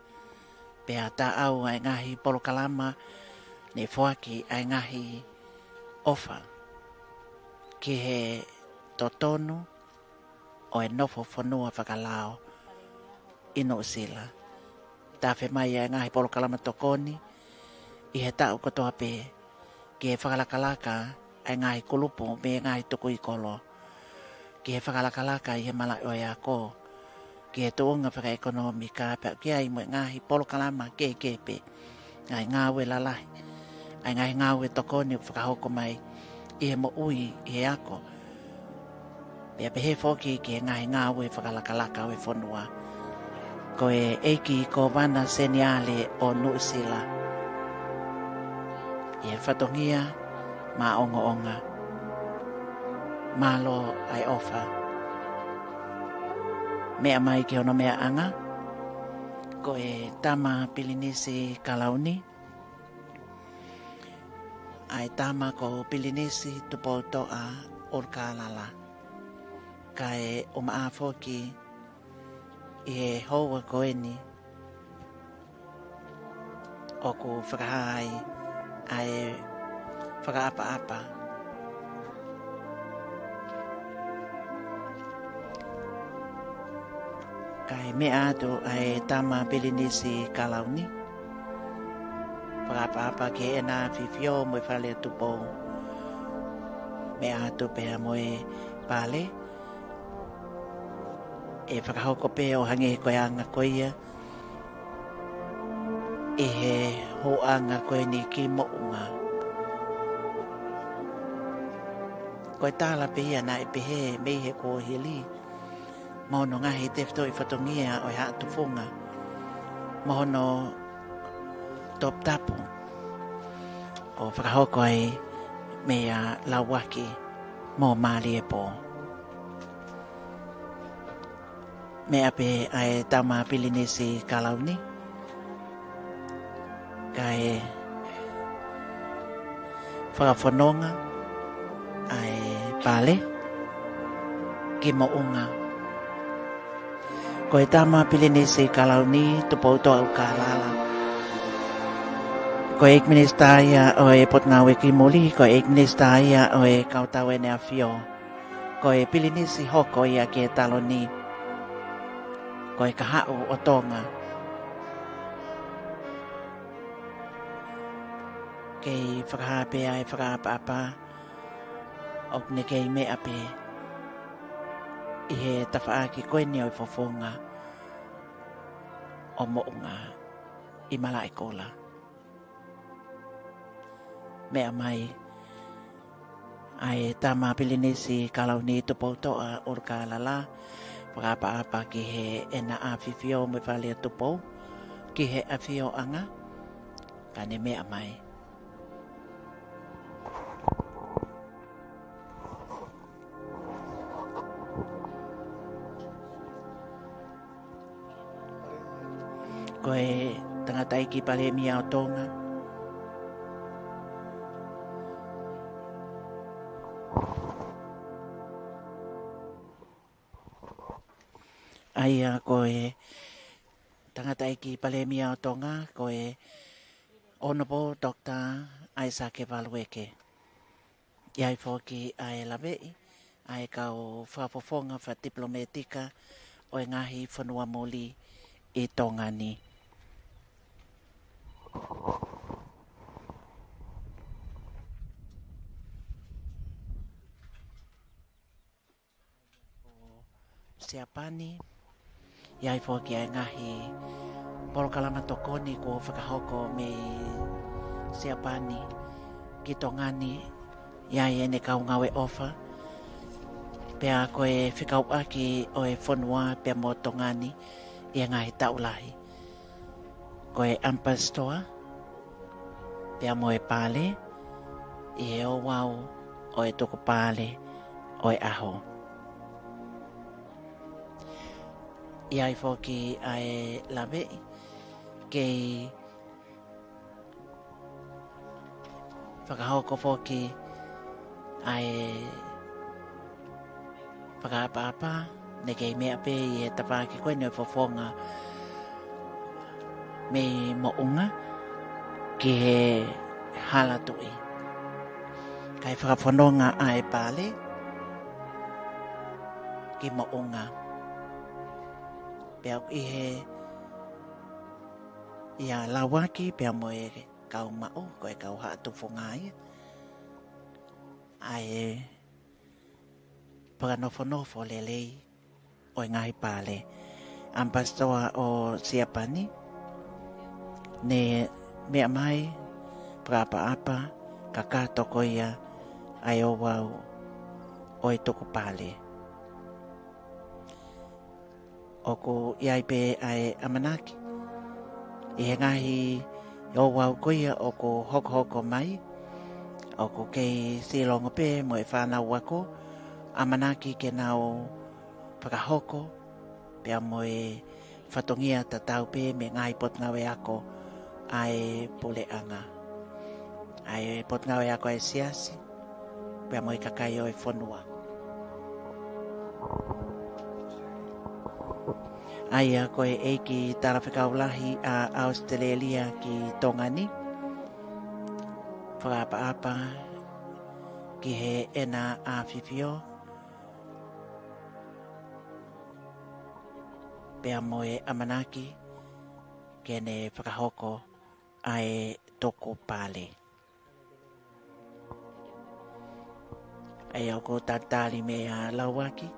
Pea ta au ai ngahi polokalama. Ne whaki ai ngahi ofa. Ki he totonu o e nofo whanua whakalao. I Nuku'alofa. Ta whe mai ai ngahi polokalama tokoni. I he tau kotoa pe. Ki he whakalakalaka ai ngahi kulupu me ngahi tuku i kolo. ki he whakalakalaka i he mala o ea ko. Ki he tuunga whakaekonomika pe ki ai mo ngahi polo kalama ke pe. Ngai ngāwe lalahi. Ai ngai ngāwe tokoni whakahoko mai i he mo ui i he ako. Pea pehe whoki ki he ngai ngāwe whakalakalaka o e whonua. Ko e eiki ko Koni'alofa o Nu'usila. I he whatongia ma onga. Malo ai ofa. Mea mai ki ono mea anga. Ko e tama pilinisi kalauni. Ai tama ko pilinisi tupotoa orkalala. Ka e umaafoki i he hoa koeni. O ku whakahai ai whakaapa-apa. Kai mea atu ai tama pilinisi kalauni. Whakaapa-apa ke e nā whiwhio mo i whale tupo. Mea atu pēa mo e pāle. E whakahoko pē o hange he koeanga koia. E he hoanga koe ni ki mounga. Koe tāla pēia nā e pehe mei he kō hili. Mohono ngahi te whto i whatongia o i hatu whunga. Mohono Tongatapu. O whakahoko ai mea lawaki mō Māli e pō. Mea pe ai tama pilinisi kalauni. Kai whakawhanonga ai pale ki mounga. Ko e tama pilinisi kalauni tupouto au kalala. Ko e ministaia o e potngawe ki muli, ko e ministaia o e kautawe ne a fio. Ko e pilinisi hoko ia ki e taloni. Ko e kahau o Tonga. Kei whakahape ai whakaapa-apa. Ok ne kei mea pe. I he tawhaaki koe ni o i whawhonga. O mounga. I malai kola. Mea mai. Ai tama pilinisi kalauni tupoutoa orkalala. Whakaapa-apa ki he ena awhiwhio me whale tupo. Ki he awhio anga. Kane mea mai. Ko e tangata iki pale mia o Tonga. Aia ko e tangata iki pale mia o Tonga. Ko e Honorable Dr. Isaac Evalueke. Iai whoki ai lawei. Ai kau whafofonga wha diplomatika o e ngahi whanua moli i Tonga ni. Siapani. Iai whoki ai ngahi polokalama tokoni ko whakahoko me siapani ki Tongani. Iai ene kaungawe ofa. Pea koe whikau aki o e whanua pea mo Tongani. Ia ngahi taulahi. Koe ampastoa. Pea mo e pale. I e o wau o e toko pale o e aho. Iai whoki ai lawei. Kei whakahoko whoki ai whakaapa-apa. Ne kei mea pe i e tawhaki koe ne whawhonga me mounga ki he halatui. Kai whakawhanonga ai pale ki mounga. Pea i he ia lawaki pea mo e kau mao koe kau hatu whongai. Ai paganofo lelei o ngai pale am pastoa o Siapani ne mea mai prapa apa kakato koia ai o wau o i toko pale o ko iai pe ai amanaki i he ngahi o wau koia o ko hoko mai o ko kei silongo pe mo e whanau wako amanaki ke nao whakahoko pia mo e whatongia tatau pe me ngai pot ngawe ako ai Pule'anga ai pot ngawe ako ai siasi pia mo i kakai o e whonua ai a koe e ki tarawhikaulahi a Australia ki Tonga ni whakaapa ki he ena a whiwhio pia mo e amanaki kene whakahoko ai toko pale ai au ko tatali me a lauaki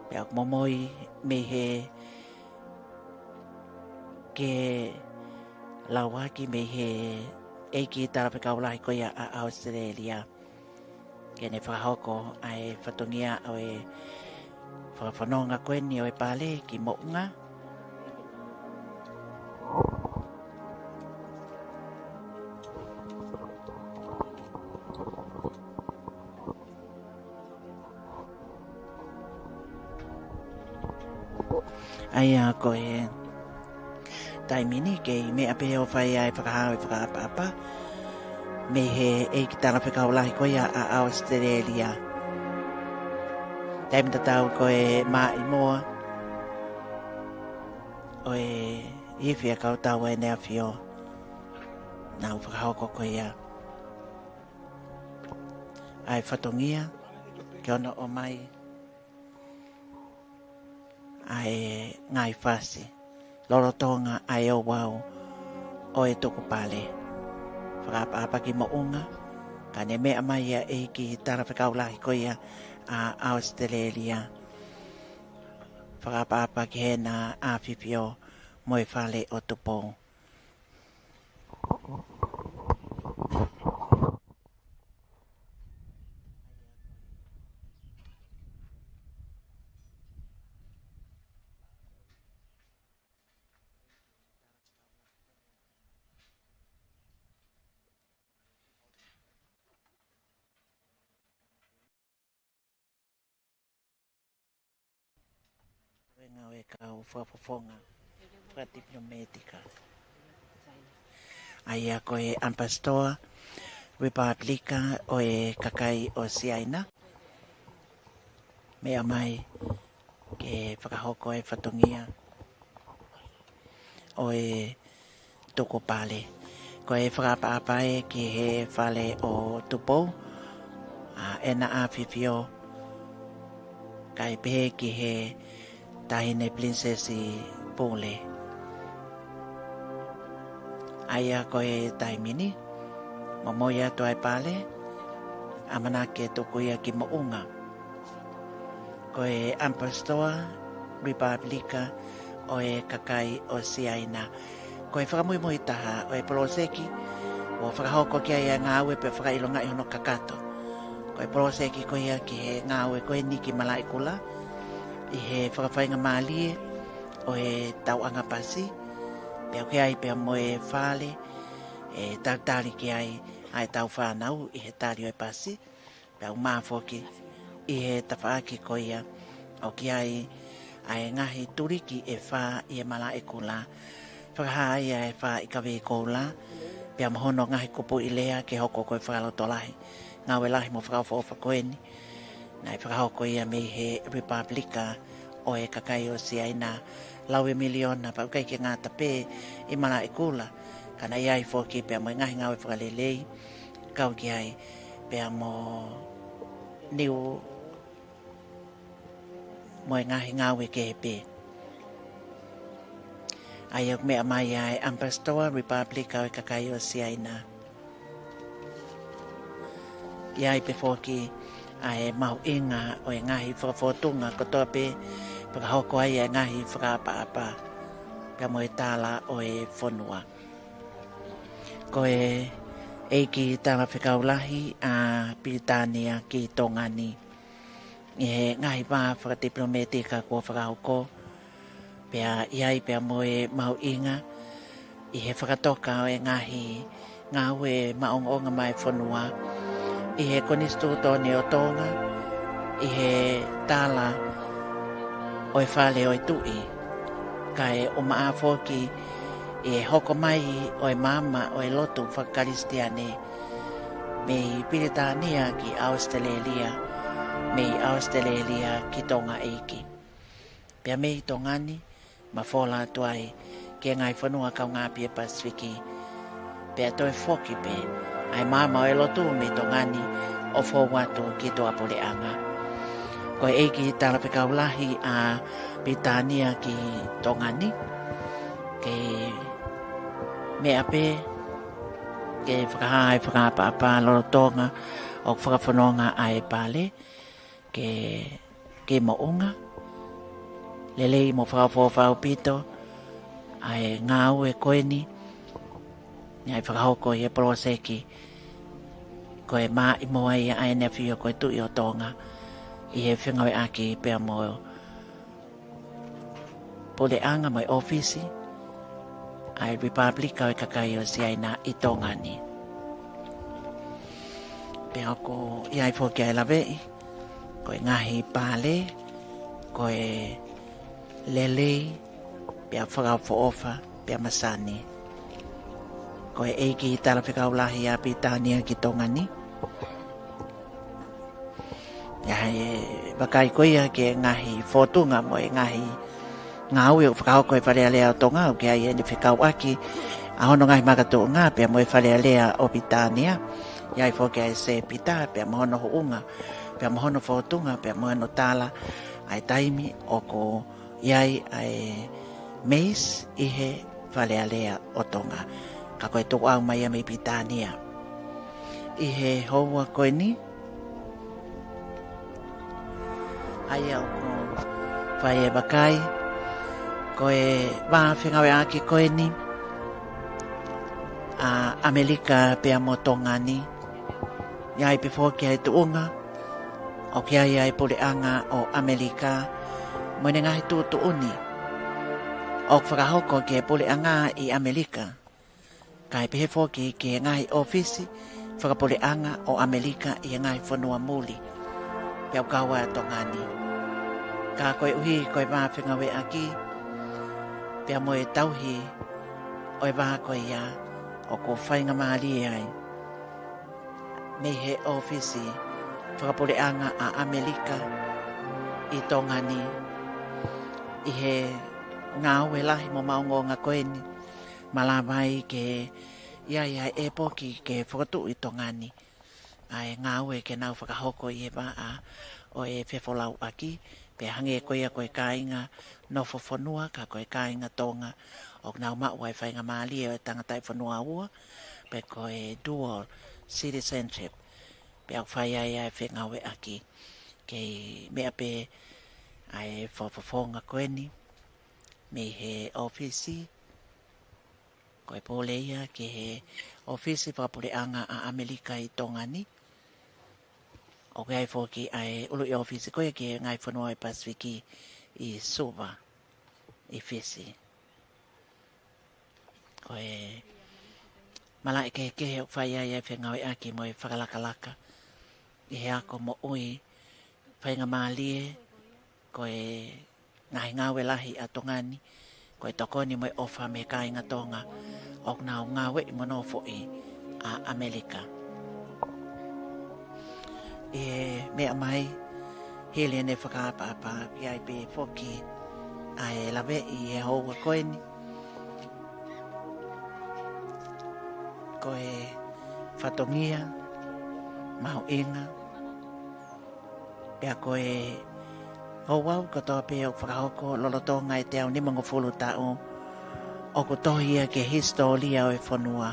pia ko momoi me he ke lauaki me he eiki tarawhikaulahi koia a Australia kene whakahoko ai whatongia o e whakawhanonga koeni o e pale ki mounga ai a koe taimini ke me ape o whai ai whakahau e whakaapa me he eiki tarawhikaulahi koia a Australia taim tatau koe maa i moa o e iwhia kautau e nea whio nau whakahoko koia ai whatongia ke ono o mai ai ngai whasi loro tonga ai o wau o e toko pale whakaapa ki mounga ka ne mea mai a e ki tarawhikaulahi koia a Australia whakaapa ki he na a whiwhio mo e whale o tupo ngau e kau whapofonga whatipnometika ai a koe ampastoa Republika o e kakai o Siaina mea mai ke whakahoko e whatongia o e toko pale ko e whakaapa e ki he whale o tupo a ena a whiwhio kai pehe ki he tahine princesi Pule aia koe taimini momoia toai pale amana ke tokuia ki mounga koe ampastoa Republika o e kakai o Siaina koe whakamui moi taha o e poloseki o whakahoko ki aia ngāwe pe whakailonga i hono kakato koe poloseki koe ki he ngāwe koe niki malaikula i he whakawhainga mālie o e tauanga pasi pia ke ai pia mo e whale e tautari ki ai ai tau whanau i he tari o e pasi pia umāwhoki i he tawhaaki koia o ki ai ai ngahi turiki e wha i e mala e kula whakahai ai wha i kawe i koula pia mohono ngahi kupu i lea ke hoko koe whakaloto lahi ngawe lahi mo whakawha koeni nai whakahoko ia me he Republika o e kakai o Siaina lawe miliona pa ukai ke ngata pe i mana e kula kana iai foki pe mo ngahi ngawe whakalelei kau ki ai pe mo niu mo ngahi ngawe ke pe ai ok me mai ai ampastoa Republika o e kakai o Siaina iai pe foki ai mau inga o e ngahi whakafotunga kotoa pe whakahoko ai e ngahi whakapa pia mo e tala o e whonua. Ko e ki tala whikaulahi a Piritania ki Tongani. I he ngahi pā whakadiplomatika kua whakahoko pia iai pia mo e mau inga i he whakatoka o e ngahi ngā ue maongonga mai whonua i he Konisitutone o Tonga i he tala o e whale o e tui kai o maa foki i hoko mai o e mama o e lotu whakaristiane me Piritania ki Australia me Australia ki Tonga eiki pia me i Tongani ma whola tuai ke ngai whanua kau ngā pia Pasifiki pia toi foki pe ai mama o e lotu me Tongani o fo watu ki toa Pule'anga ko eiki tala pe kaulahi a Piritania ki Tongani ke mea pe ke whakahai whakapapa loro tonga o whakawhanonga ai pale ke mounga lelei mo whakawhawhau pito ai ngā ue koeni ai whakahoko i e proseki ko e maa i moa i ai newhio ko e tui o Tonga i he whingawe aki pia mo Pule'anga mo e ofisi ai Republika o kakai o siaina i Tongani. Pea ko i ai fōki ai lawei, ko e ngahi pāle, ko e lelei, pea whakau fōofa, pea masani. Ko e eiki i tala whikaulahi a Piritania ki Tongani. Ia e wakai koia ke ngahi fōtunga mo e ngahi ngā ui o whakahoko e wharea lea o Tonga o ke ai ene whikau aki a hono ngai Makatoanga pia mo e wharea lea o Piritania iai whoke ai se pita pia mo hono hounga pia mo hono whotunga pia mo hono tala ai taimi o ko iai ai meis i he wharea lea o Tonga ka koe tuku au mai a me Piritania i he houa koe ni ai au ko whai e wakai ko e wā whingawe aki koe ni a Amerika pia mo Tongani iai pifo ki ai tuunga o ki ai ai Pule'anga o Amerika mo ne ngahi tuuni o whakahoko ki e Pule'anga i Amerika kai pifo ki e ngahi ofisi whakapule'anga o Amerika i ngahi whanua muli pia ukawa Tongani ka koe uhi koe wā whingawe aki pia mo e tauhi o e wāko ia o ko whainga maari ai. Me he ofisi whakapule'anga a Amerika i Tongani i he ngā ue lahi mo maungo ngā koeni malawai ke ia e poki ke Fakatu'i Tongani ai ngā ue ke nau whakahoko i e waa o e whewholau aki pe hange koia koe kāinga no whawhanua ka koe kāinga Tonga o nau maua e whainga maali e tangatai whanua ua pe koe dual citizenship pe au whai ai ai whengawe aki kei mea pe ai whawhawhonga koeni me he ofisi koe pōleia ke he ofisi whapule'anga a Amerika i Tongani o ke ai fōki ai ulu i ofisi koe ke ngai whanua i Pasifiki i Suva i Fisi koe malai ke he whai ai ai whengawe aki mo i whakalakalaka i he ako mo ui whainga mālie koe ngahi ngāwe lahi a Tongani koe tokoni mo i ofa me kāinga Tonga o ngāo ngāwe i mono fo'i a Amerika e mea mai hele ne whakapapa i ai pe whoki a e lawe i e hoa koeni koe whatongia mau inga pia koe hauau katoa pe o whakahoko lolotonga e te au ni mongo fulu tau o ko tohia ke historia o e whanua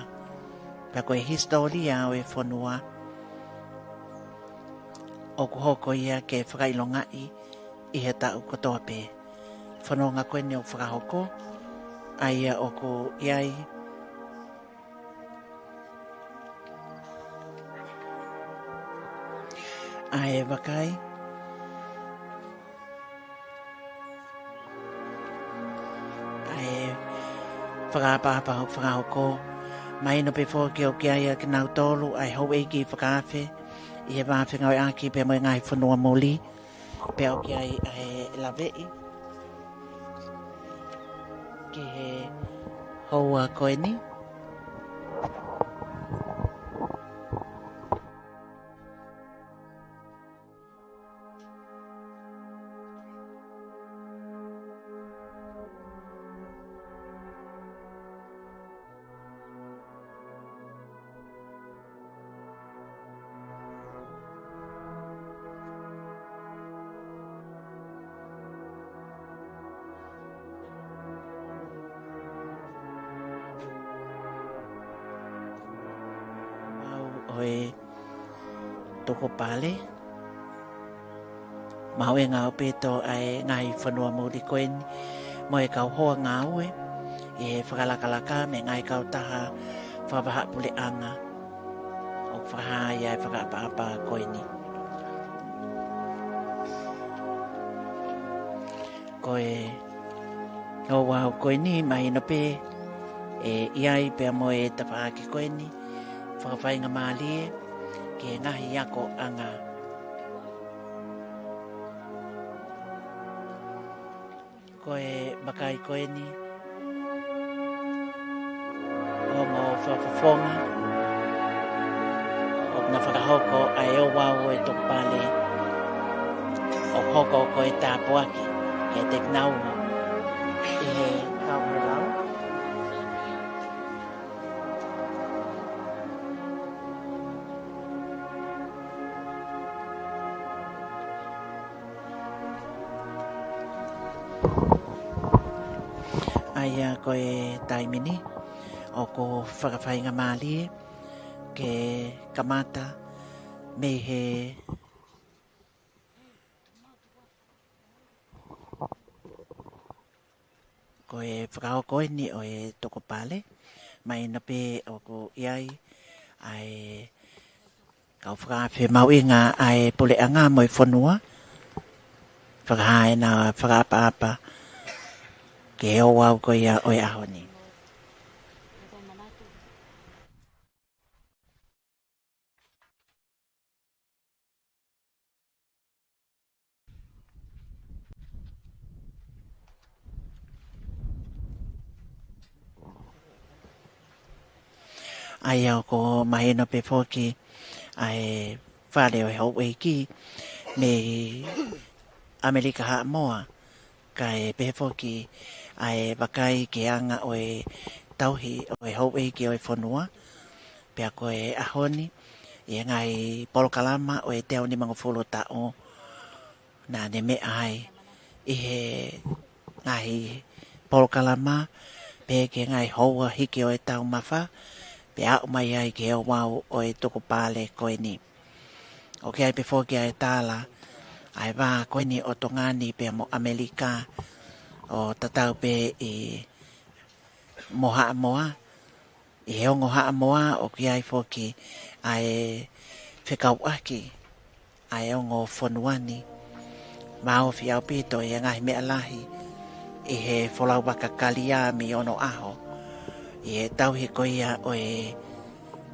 pia koe historia o e whanua O ku hoko ia ke whakailongai I he tau kotoa pē. Whanonga koe ni o whakahoko. Aia o ku iai. Ae wakai. Ae whakapapa o whakahoko. Mai no pe fo ke o ke aia ki nau tolu. Ai hau e ki whakawhi. I he wāwhinga o aki pe mo ngai whanua moli. Pe o ke ai lawei. Ki he hoa koe ni. Oe toko pale. Mau e ngau peto ai ngai whanua mōri koe ni. Mo e kau hoa ngau e. I he whakalakalaka me ngai kau taha whawaha Pule'anga. O whaha ia e whakapapa koe ni. Koe o wau koe ni mai no pe. E iai pe mo e tawhaki koe ni. Whakawhainga mālie ke ngahi ako anga. Koe makai koe ni. O ngō whawhawhonga. O na whakahoko ai o wau e tok pale. O hoko koe tāpuaki ke te knaunga. I he kaunga lau. Aia koe taimini o ko whakawhainga mālie ke kamata me he koe whakahoko ni o e toko pale mai na pe o ko iai ai kau whakawhi mauinga ai Pule'anga mo I whanua whakahae na whakapa ke o wau ko ia o e aho ni. Ai au ko maheno pe foki ai whare o hau eiki me Amerika ha moa kai pe foki ai wakai ke anga o e tauhi o e hau eiki o e whanua pe a koe ahoni i ngai polokalama o e teo ni mango folo ta o na ne me ai i he ngai polokalama pe ke ngai hoa hiki o e tau mawha pe au mai ai ke o wau o e toko pale koe ni. O ke ai pe foki ai tala ai wā koe ni o tongani pe mo Amerika o tatau pe i moha moa i heongo haa moa o ki ai foki ai whekau aki ai ongo whanuani mao fi au pito i ngai mea lahi i he wholau waka kalia mi ono aho i he tauhi ko ia o e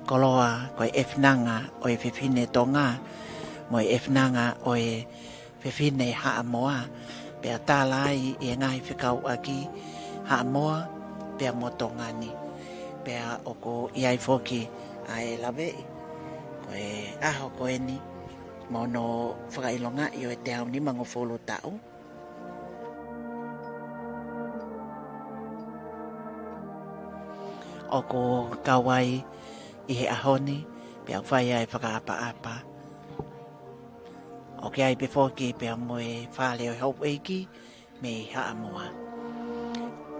koloa ko e efnanga o e whiwhine Tonga mo e efnanga o e whiwhine haa moa pe a tālai i ngai whekau aki haa moa pe a mo Tongani pe a oko i ai foki ai lawe ko e aho ko e ni mono whakailonga i o e te au ni mango folo tau. O ko kawai i he ahoni pe au whai ai whakaapa-apa. O ke ai pe foki pe a moe whale o hau eiki me i haa moa.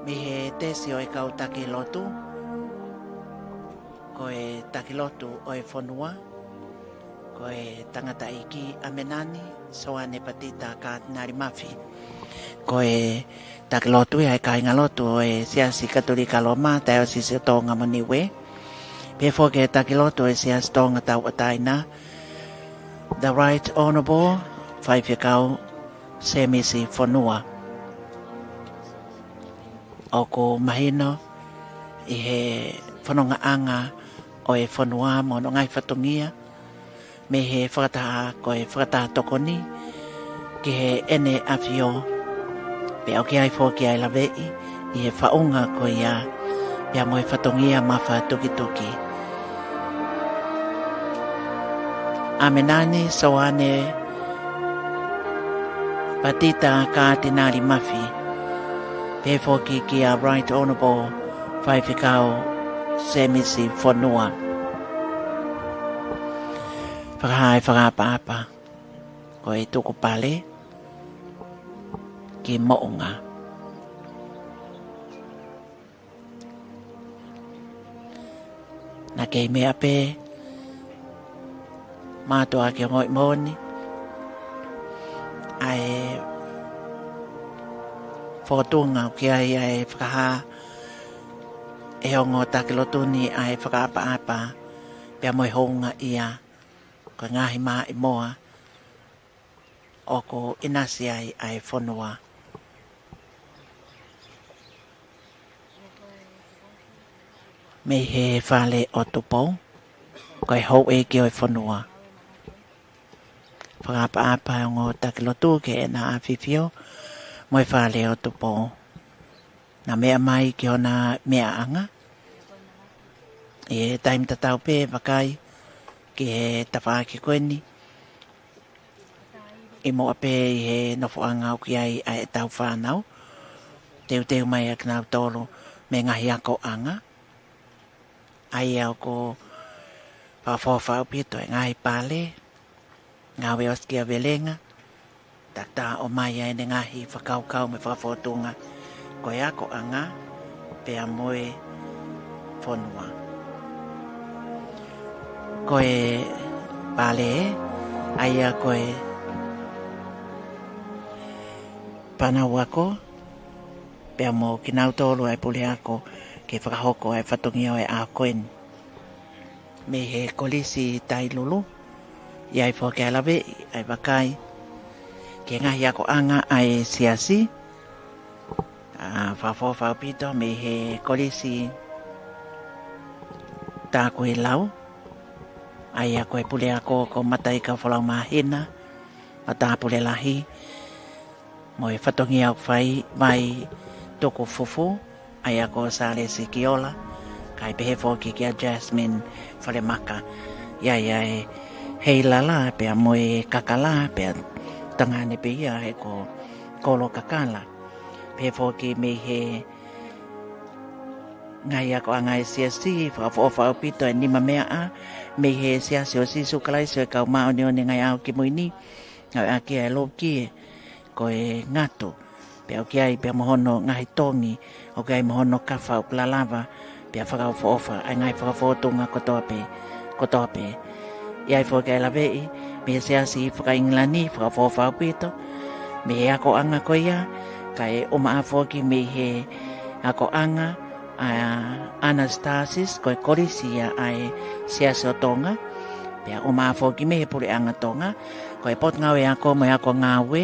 Me he tesi o e kau take lotu. Ko e take lotu o e whanua. Ko koe tangata iki amenani soane patita ka nari mafi koe takilotu ai kainga lotu e siasi katolika loma teo sisi tonga maniwe before ke takilotu e siasi tonga tau ataina the right honorable Faifekau semisi fonua o ko mahino i he whanonga anga o e whanua mo no ngai whatongia me he whakataha ko e whakataha tokoni ki he ene awhio pe au ki ai fō ki ai lawei i he whaunga ko ia pia mo e whatongia mawha tuki tuki amenani soane patita ka tinari mafi pe fō ki a right honorable Faifekau semisi fonua whakahai whakapa ko e tuku pale ki mo'unga na kei mea pe mātua ki ngoi moni ai whakatunga ki ai whakaha e ongo takilotuni ai whakapa pia moi honga ia ko ngahi maa i moa o ko inasi ai whanua. Me he whale o tupo ko e hou e ki o i whanua. Whakapa o ngō takilotu ke e na awhiwhio moi whale o tupo. Na mea mai ki o na mea anga. E taim tatau pe wakai ki he tawhaki koeni. I moa pe i he nofoanga o ki ai e tau whanau. Teu mai a knau tolo me ngahi ako anga. Ai au ko whawhawhau pito e ngahi pale. Ngawe oskia velenga. Takta o mai ai ne ngahi whakaukau me whawhotunga. Ko e ako anga pe a moe whanua. Ko e pale ai a ko e panau ako pe a mo kinau tolu ai Pule'anga ke whakahoko ai whatongia o e a koen. Me he kolisi tai lulu iai whoke alawe ai wakai ke ngahi ako anga ai siasi whawhawhau pito me he kolisi tā koe lau ai a koe Pule'anga ko matai ka whalau mahina a tā Pulelahi mo e whatongia o whai mai toko fufu ai a ko sale sikiola kai pehe whoki ki a Jasmine whalemaka iai hei lala pe a mo e kakala pe a tangane pe ia he ko kolo kakala pehe whoki me he ngai ako angai siasi whawhawhau pito e nima mea a me he siasi o sisu kalai so e kau maoni o ni ngai au ki muini ngau a kia e lo kie ko e ngatu pe au kia i pe mohono ngahi tongi o kia i mohono kawha o kulalava pe a whakau whaofa ai ngai whakawhotunga kotoa pe iai whoke e lawei me he siasi i whakainglani whakawhawhau pito me he ako anga ko ia ka e oma a whoki me he ako anga Anastasis ko e korisia ai siasi o Tonga pe a oma a whoki me he Pule'anga Tonga ko e pot ngawe ako mo ako ngawe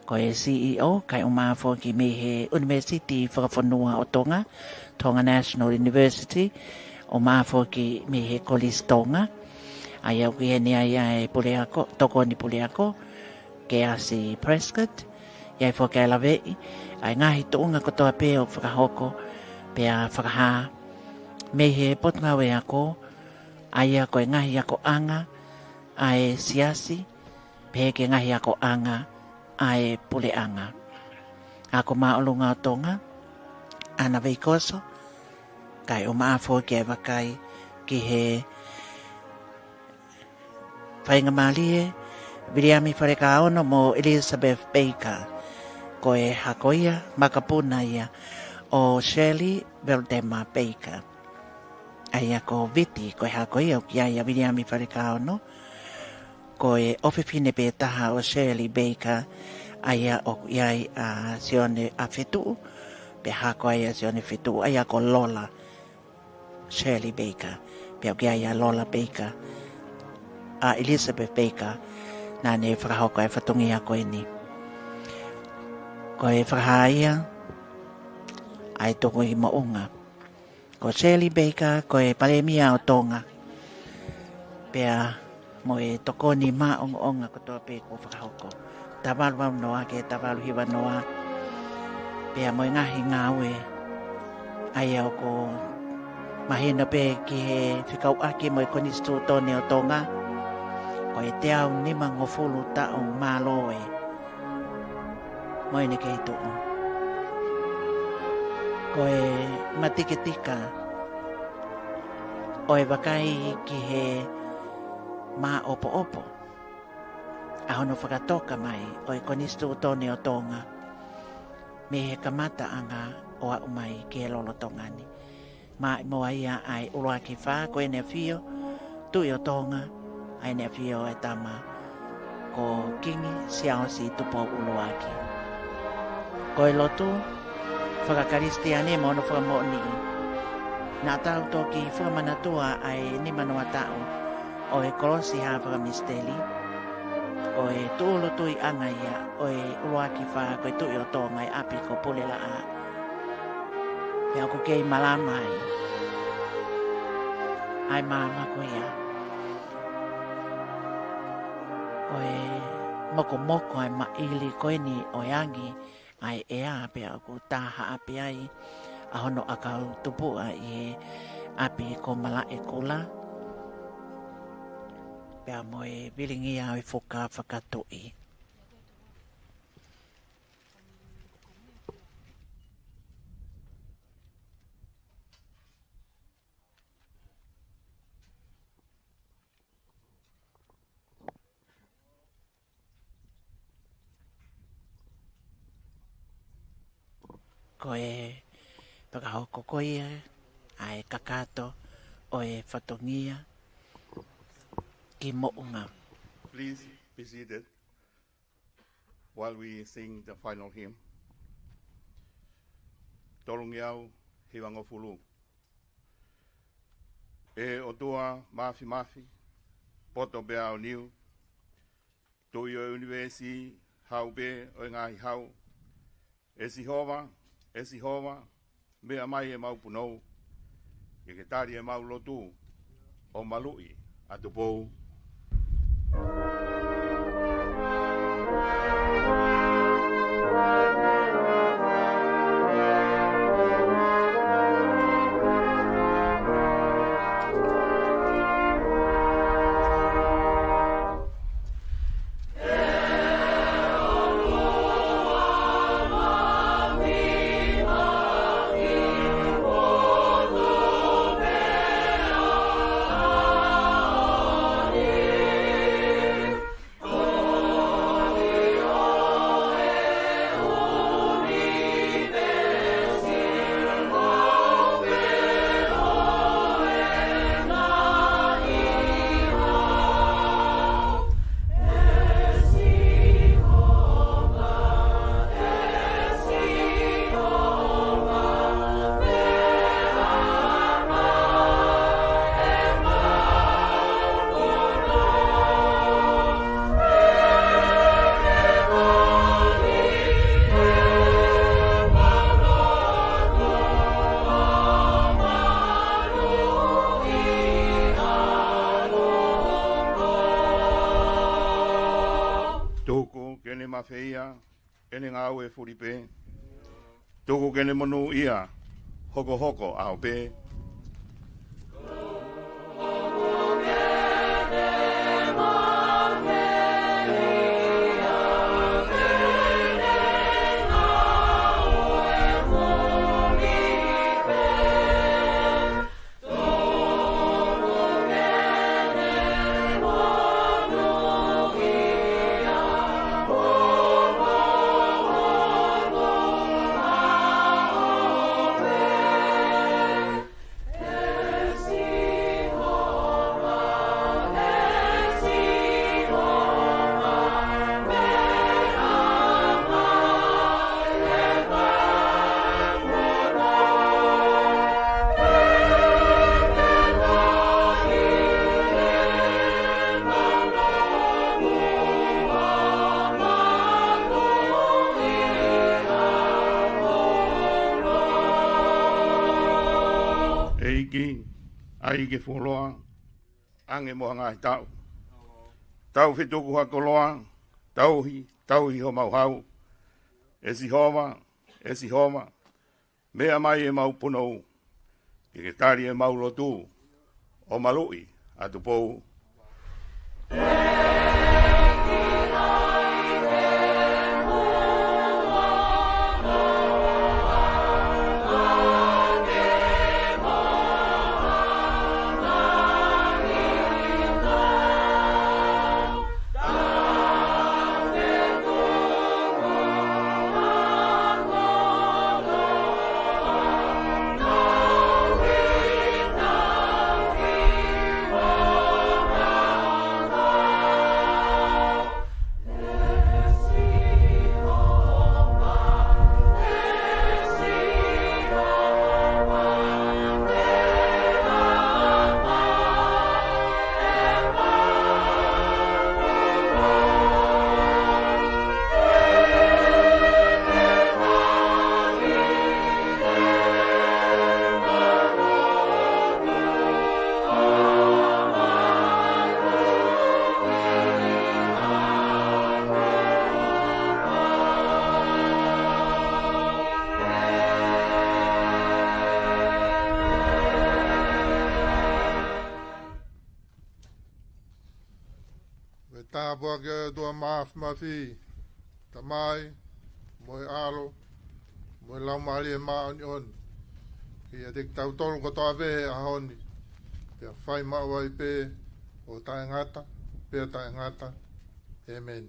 ko e CEO kai uma foki me he University whakawhanua o Tonga Tonga National University o ma foki me he College Tonga ai au ki hene ai Pule'anga toko ni Pule'anga ke asi Prescott iai foki ai lawei ai ngahi tounga kotoa pe o whakahoko pe a whakaha me he pot ngawe ako ai ako e ngahi ako anga ai siasi pe ke ngahi ako anga ai Pule'anga. Ako maolunga o Tonga, ana veikoso, kai o maafo ki e wakai ki he whainga malie, Viriami Wharekaono mo Elizabeth Baker, ko e hakoia makapuna ia o Shirley Veldema Baker. Ai ako viti ko e hakoia o ki aia Viriami Wharekaono, ko e ofifine pe taha o Shirley Baker aia o iai a sione a fitu pe hako aia sione fitu aia ko Lola Shirley Baker pe o aia Lola Baker a Elizabeth Baker na ne whakahoko e whatungi a koe ni ko e whakahaia ai toko i maunga ko Shirley Baker ko e palemia o Tonga pea mo e tokoni ma onga ko toa pe ko whakahoko. Tawalu noa ke tawalu hiwa noa. Pea mo e ngahi ngāwe. Ai au ko mahina pe ki he whikau aki mo e Konisitutone o Tonga. Ko e te au nima ngofulu tau māloe. Mo e ne kei tuku. Ko e matiketika. O e wakai ki he ma opo. Ahono whakatoka mai o e Konisitutone o Tonga. Me he kamata anga o au mai ki he lolo tongani. Ma i moa ia ai uloa ki whā ko e nea whio. Tui o Tonga ai nea whio e tama. Ko kingi siao si tupo uloa ki. Ko e lotu whakakaristiane mo no whakamoni. Nā tau toki whakamanatua ai ni manoa tau. O e kolosi ha whakamisteli. O e tūlo tui anga ia. O e uloaki wha koe tui o Tonga e api ko Pule'anga. Pea ko kei malamai. Ai mama ko ia. O e moko ai maili koe ni o yangi. Ai ea pea ko taha api ai. Ahono akau tupua i api ko mala e kula. Pea mo e vilingi au i whuka Fakatu'i. Ko e whakahoko koia ai kakato o e whatongia. Please be seated while we sing the final hymn. Tolungiau hiwangofulu. E otua mafi, poto bea o niu. Tui o universi, hau be o ngahi hau. Esihova, mea mai e mau punou. E ke tari e mau lotu o malui atupou. Feia, ene ngau e furipe. Toko kene monu ia, hoko au pe. Eiki, aike foloa, ange moa ngai tau. Tau whituku hakoloa, tauhi ho mau hau. Esi homa, mea mai e mau punou. Ke tari e mau lotu, o malui, atu pou. Tāpua ke tua mafi, tamai, moe alo, moe laumali e maoni on. Ia te tau tolu ko toa vehe a honi. Pea whai maua I pe o tae ngata, pea tae ngata. Amen.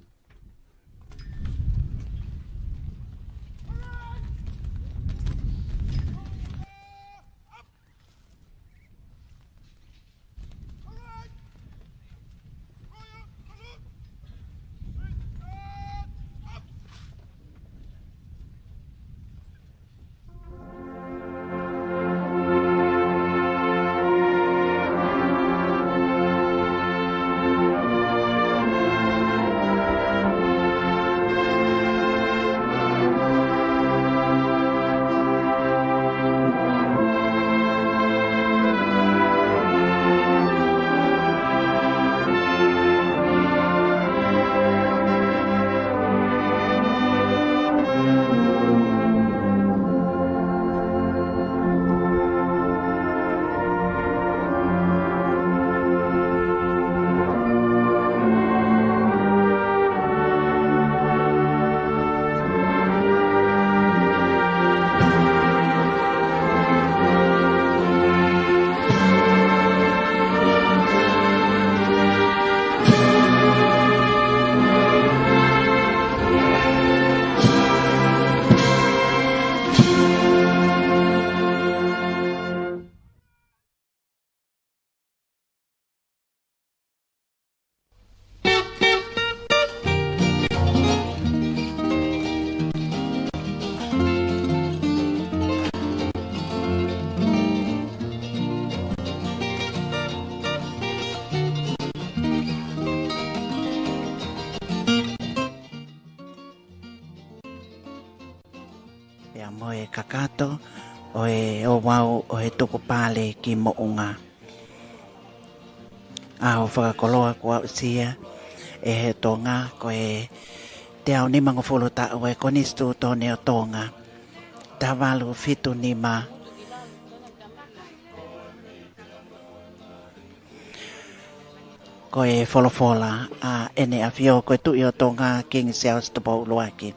Moe kakato o wau o he tuku pale ki mo'unga. Aho whakakoloa kua usia e he Tonga ko e te au ni mangofolo ta o e Konisitutone o Tonga. Ta walu fitu ni ma. Ko e wholofola a ene a fio ko e tui o Tonga king seals tupo uloaki.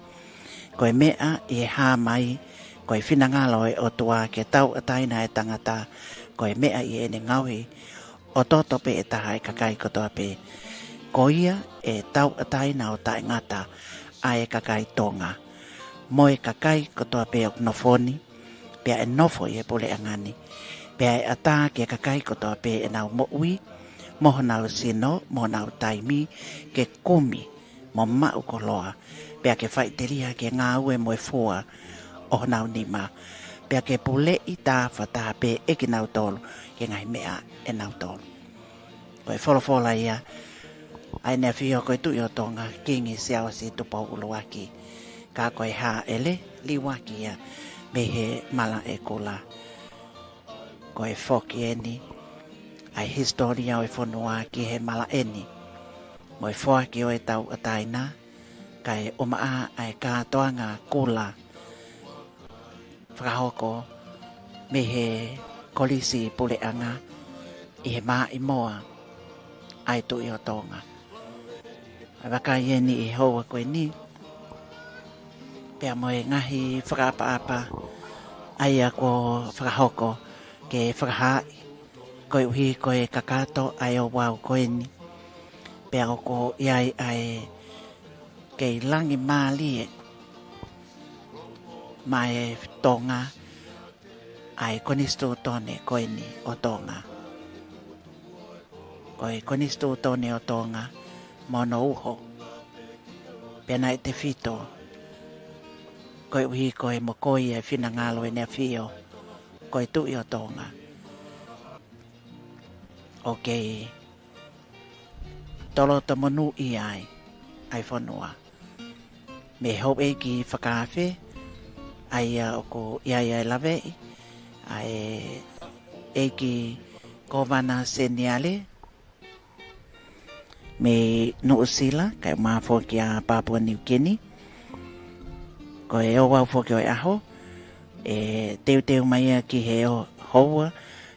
Ko e mea I hā mai, ko e whinangalo e o tua ke tau ataina e tangata, ko e mea I ene ngauhi, o totope e taha e kakai kotoa pe. Ko ia e tau ataina o tae ngata, a e kakai Tonga. Mo e kakai kotoa pe o nofoni, pia e nofo I e Pule'angani, pia e ata ke kakai kotoa pe e nau mo'ui, moho nau sino, moho nau taimi, ke kumi, mo mau koloa, pea ke whaiteria ke ngā ue moe fua o nau nima. Pea ke Pule'i tā whata pe e ki nau tolu, ke ngai mea e nau tolu. Koe wholofola ia, ai nea whio koe tui o Tonga, kingi siawa si tupau uluaki. Ka koe hā ele, liwaki ia, me he mala e kula. ko e foki eni ai historia o e whanua ki he mala eni mo e whaki o e tau ataina kai o maa ai Katoanga kula whakahoko me he kolisi Pule'anga i he maa i moa ai tu i o Tonga. Waka ieni i hoa koe ni pia mo e ngahi whakaapa-apa ai a ko whakahoko ke whakahai koe uhi koe kakato ai o wau koe ni pia o ko iai ai kei langi maalie mai Tonga ai Konisitutone koe ni o Tonga. Koe Konisitutone o Tonga mono uho. Pena e te fito. Koe uhi koe mokoi e whina ngalo e nea fio. Koe tui o Tonga. Okay. Tolo ta monu i ai whanua. Me hau e ki whakawhi. Ai o ko iai lawe. Ai e ki kovana seniale. Me Nuku'alofa kai maa foki a Papua New Guinea. Ko e o wau foki o e aho. E teu mai ki he o hoa.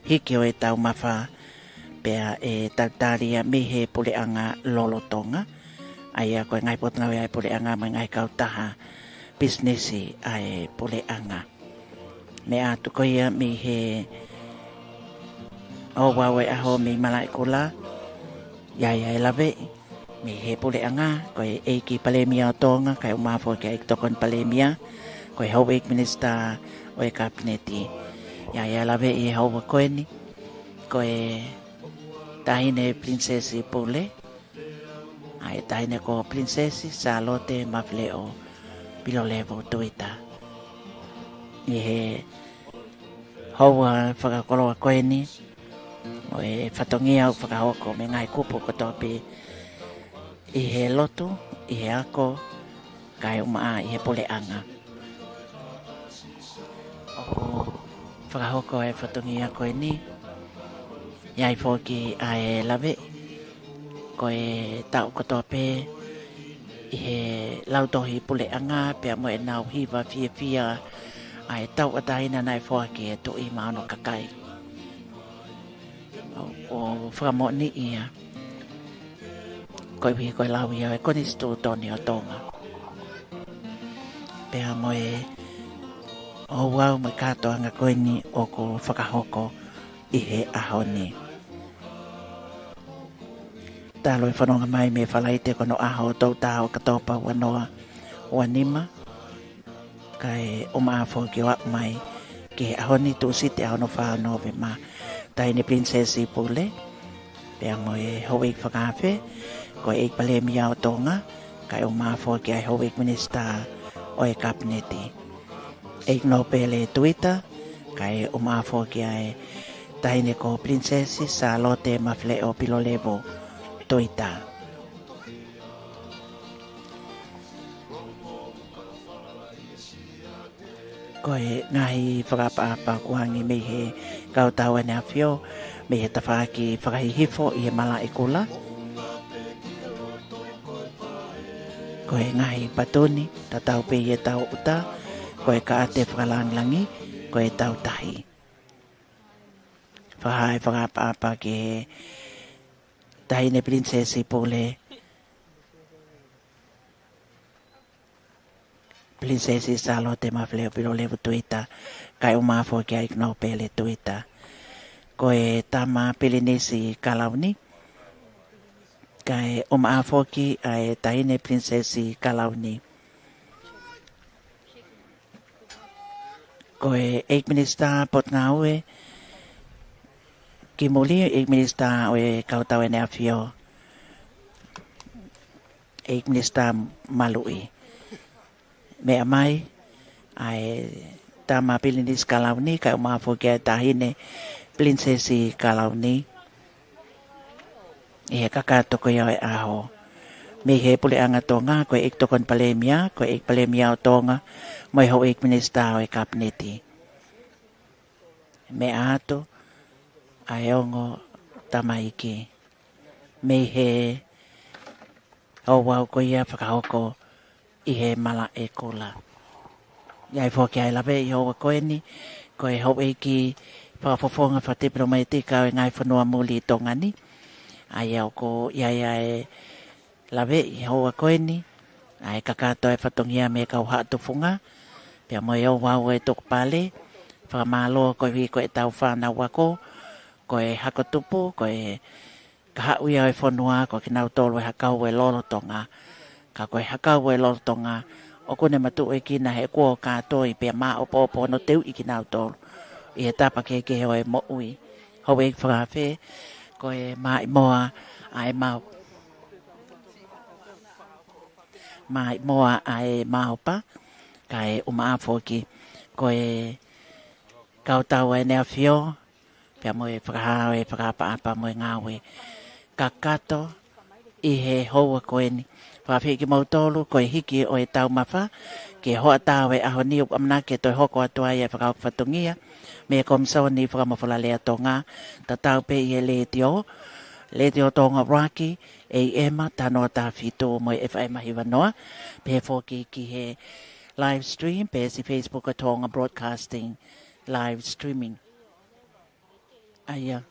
Hiki o e tau mawha. Pea e tautaria me he Pule'anga lolo Tonga. Ai a koe ngai potanga ai Pule'anga mai ngai kautaha businessi ai Pule'anga. Me atu koe ia me he o wau e aho me malai kula. Ia lawe me he Pule'anga koe eiki palemia o Tonga kai o mafo ke eik tokon palemia koe hau eik minista o e kabineti. Ia lawe i hau koe ni koe tahine prinsesi Pule ai tahine ko prinsesi Salote Mafleo Pilolevo Tuita. I he hau whakakoloa koe ni o e whatongia au whakahoko me ngai kupu kotopi i he lotu, i he ako, kai umaa i he Pule'anga. Oku whakahoko e whatongia koe ni, iai fōki a e lawe, koe tau kotopi i he lautohi Pule'anga, pia mo e nau hiwa fia a e tau ataina nai fōki e tu i maono kakai. O whakamoni ia koe hui koe lau ia e Konisitutone o Tonga pea mo e o wau me Katoanga koe ni o ko whakahoko i he aho ni talo e whanonga mai me whalaite kono aho tau tau katopa wanoa wanima kai o maafo ki wak mai ki he aho ni tu siti aho no whano ve ma taine prinsesi Pule pea mo e hoik whakawhi ko e palemia o Tonga kai o mafo ki ai hoik minista o e kabineti e no pele Twitter kai o mafo ki ai taine ko prinsesi Salote Mafleo Pilolevo Twitter ko e ngahi whakapa kuangi me he kautawa nea fio me he tawhaki whakahihifo i he mala e kula. Ko e ngahi patoni, ta tau pe i e tau uta, ko e ka ate whakalanglangi, ko e tau tahi. Whahai whakapa ki he tahine prinsesi Pule. Prinsesi Salote Mafleo Pilolevo Tuita, kai o mafo ki ai kno pele Tuita. Ko e tama pilinesi kalauni, kai o mafo ki ai tahine prinsesi kalauni. Ko e eik minista pot ngaue, ki muli eik minista o e kautau e nea fio. Eik minista malui. Mea mai, ai tama pilinis kalauni, kai o mafo ki ai tahine prinsesi kalauni. I he kakatoko iau e aho. Me he Pule'anga Tonga, ko e ik tokon palemia, ko e ik palemia o Tonga, mo e ho ik minista o e kabineti. Me ato, ai ongo tamaiki me he o wau ko ia whakahoko i he mala e kula. Iai fōki ai lawe i hoa koe ni, ko e hau e ki whakafofonga whatipiro mai tika o ngai whanua muli i Tonga ni. Ai au ko iai ai lawe i hoa koe ni, ai kakato e whatongia me kau hatu funga, pia mo iau wau e toku pale, whakamalo ko i ko e tau whana wako, ko e hakotupu, ko e kahau ia e whanua, ko ki nau tolu e hakau e lolo tonga, ka ko e hakau e lolo tonga, o kone matu e kina he kua kato i pia maa opo opo no teu i ki nau tolu, i he tapa ke ho e mo ui, ho e whakawhe, ko e maa i moa ai mau. Mai moa ai maopa, ka e umaafoki, ko e kautau e nea fio, pia mo e whakahao e whakapa mo e ngawe, ka kato i he hoa koe ni. Whawhi ki mautolu, ko e hiki o e tau mawha, ke hoa tau e aho ni amna ke toi hoko atua i e whakawhatungia, me komsao ni whakamawhala lea tonga, ta tau pe i e le tio tonga raki, e ema tanoa ta whito mo e whae mahi wanoa, pe whoki ki he live stream, pe si Facebook a Tonga Broadcasting live streaming. Aia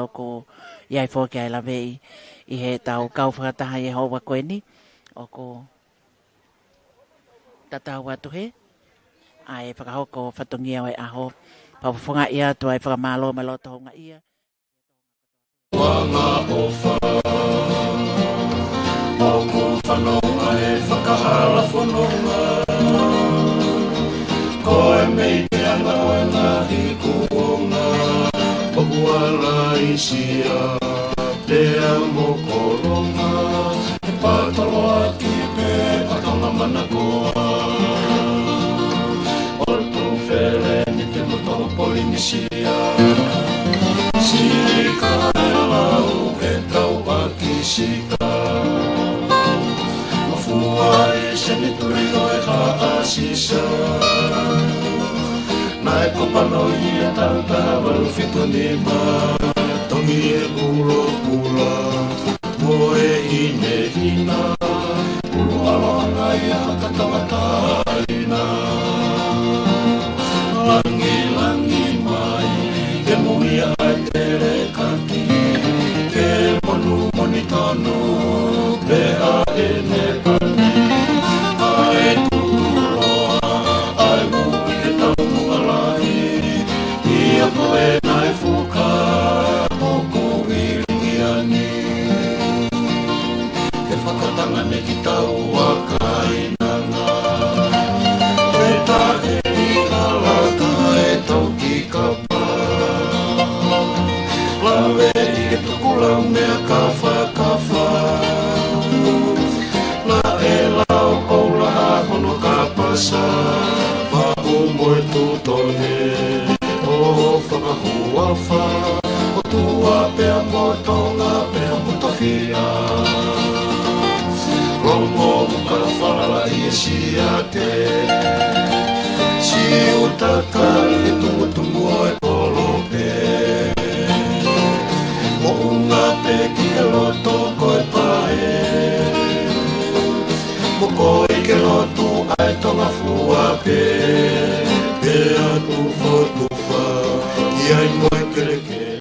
o ko iai whoki ai lawe i he tau kau whakataha i hoa koe ni, o ko tatau atu he, ai whakahoko whatungia o e aho, pawhunga ia tu ai whakamalo me loto honga ia. Wanga ofa Oku whanonga e whakahala whanonga Koe mei te anga o e ngahi kuonga Papuala isia te amo koronga E patolo aki pe patonga manakoa Ortu where ni te motoho Polinisia Sika lau e tau aki sika Mafua e se ni turi o e haasisa Nai kopano i a tanta walu fitu nima Tongi e puro pula Mo e hine hina Pulu aloanga i a Katoanga ina Langi langi mai Ke muia ai tere kaki Ke monu moni tonu Pea e ne pani Ai turoa Ai mui e tau mualahi Ia koe nai fuka Oku iringi ani Ke whakatanga ne ki tau waka inanga E ta e ni alaka e tau ki kapa Lawe i e tukulau mea kafa La e lau oula a hono ka pasa Whahu moe tutone O whakahuafa O tua pea mo tonga pea mo tofia Rongo muka whalala i e siate Si utaka i e tungutungu o e kolope Mo unga pe ki e loto koe pa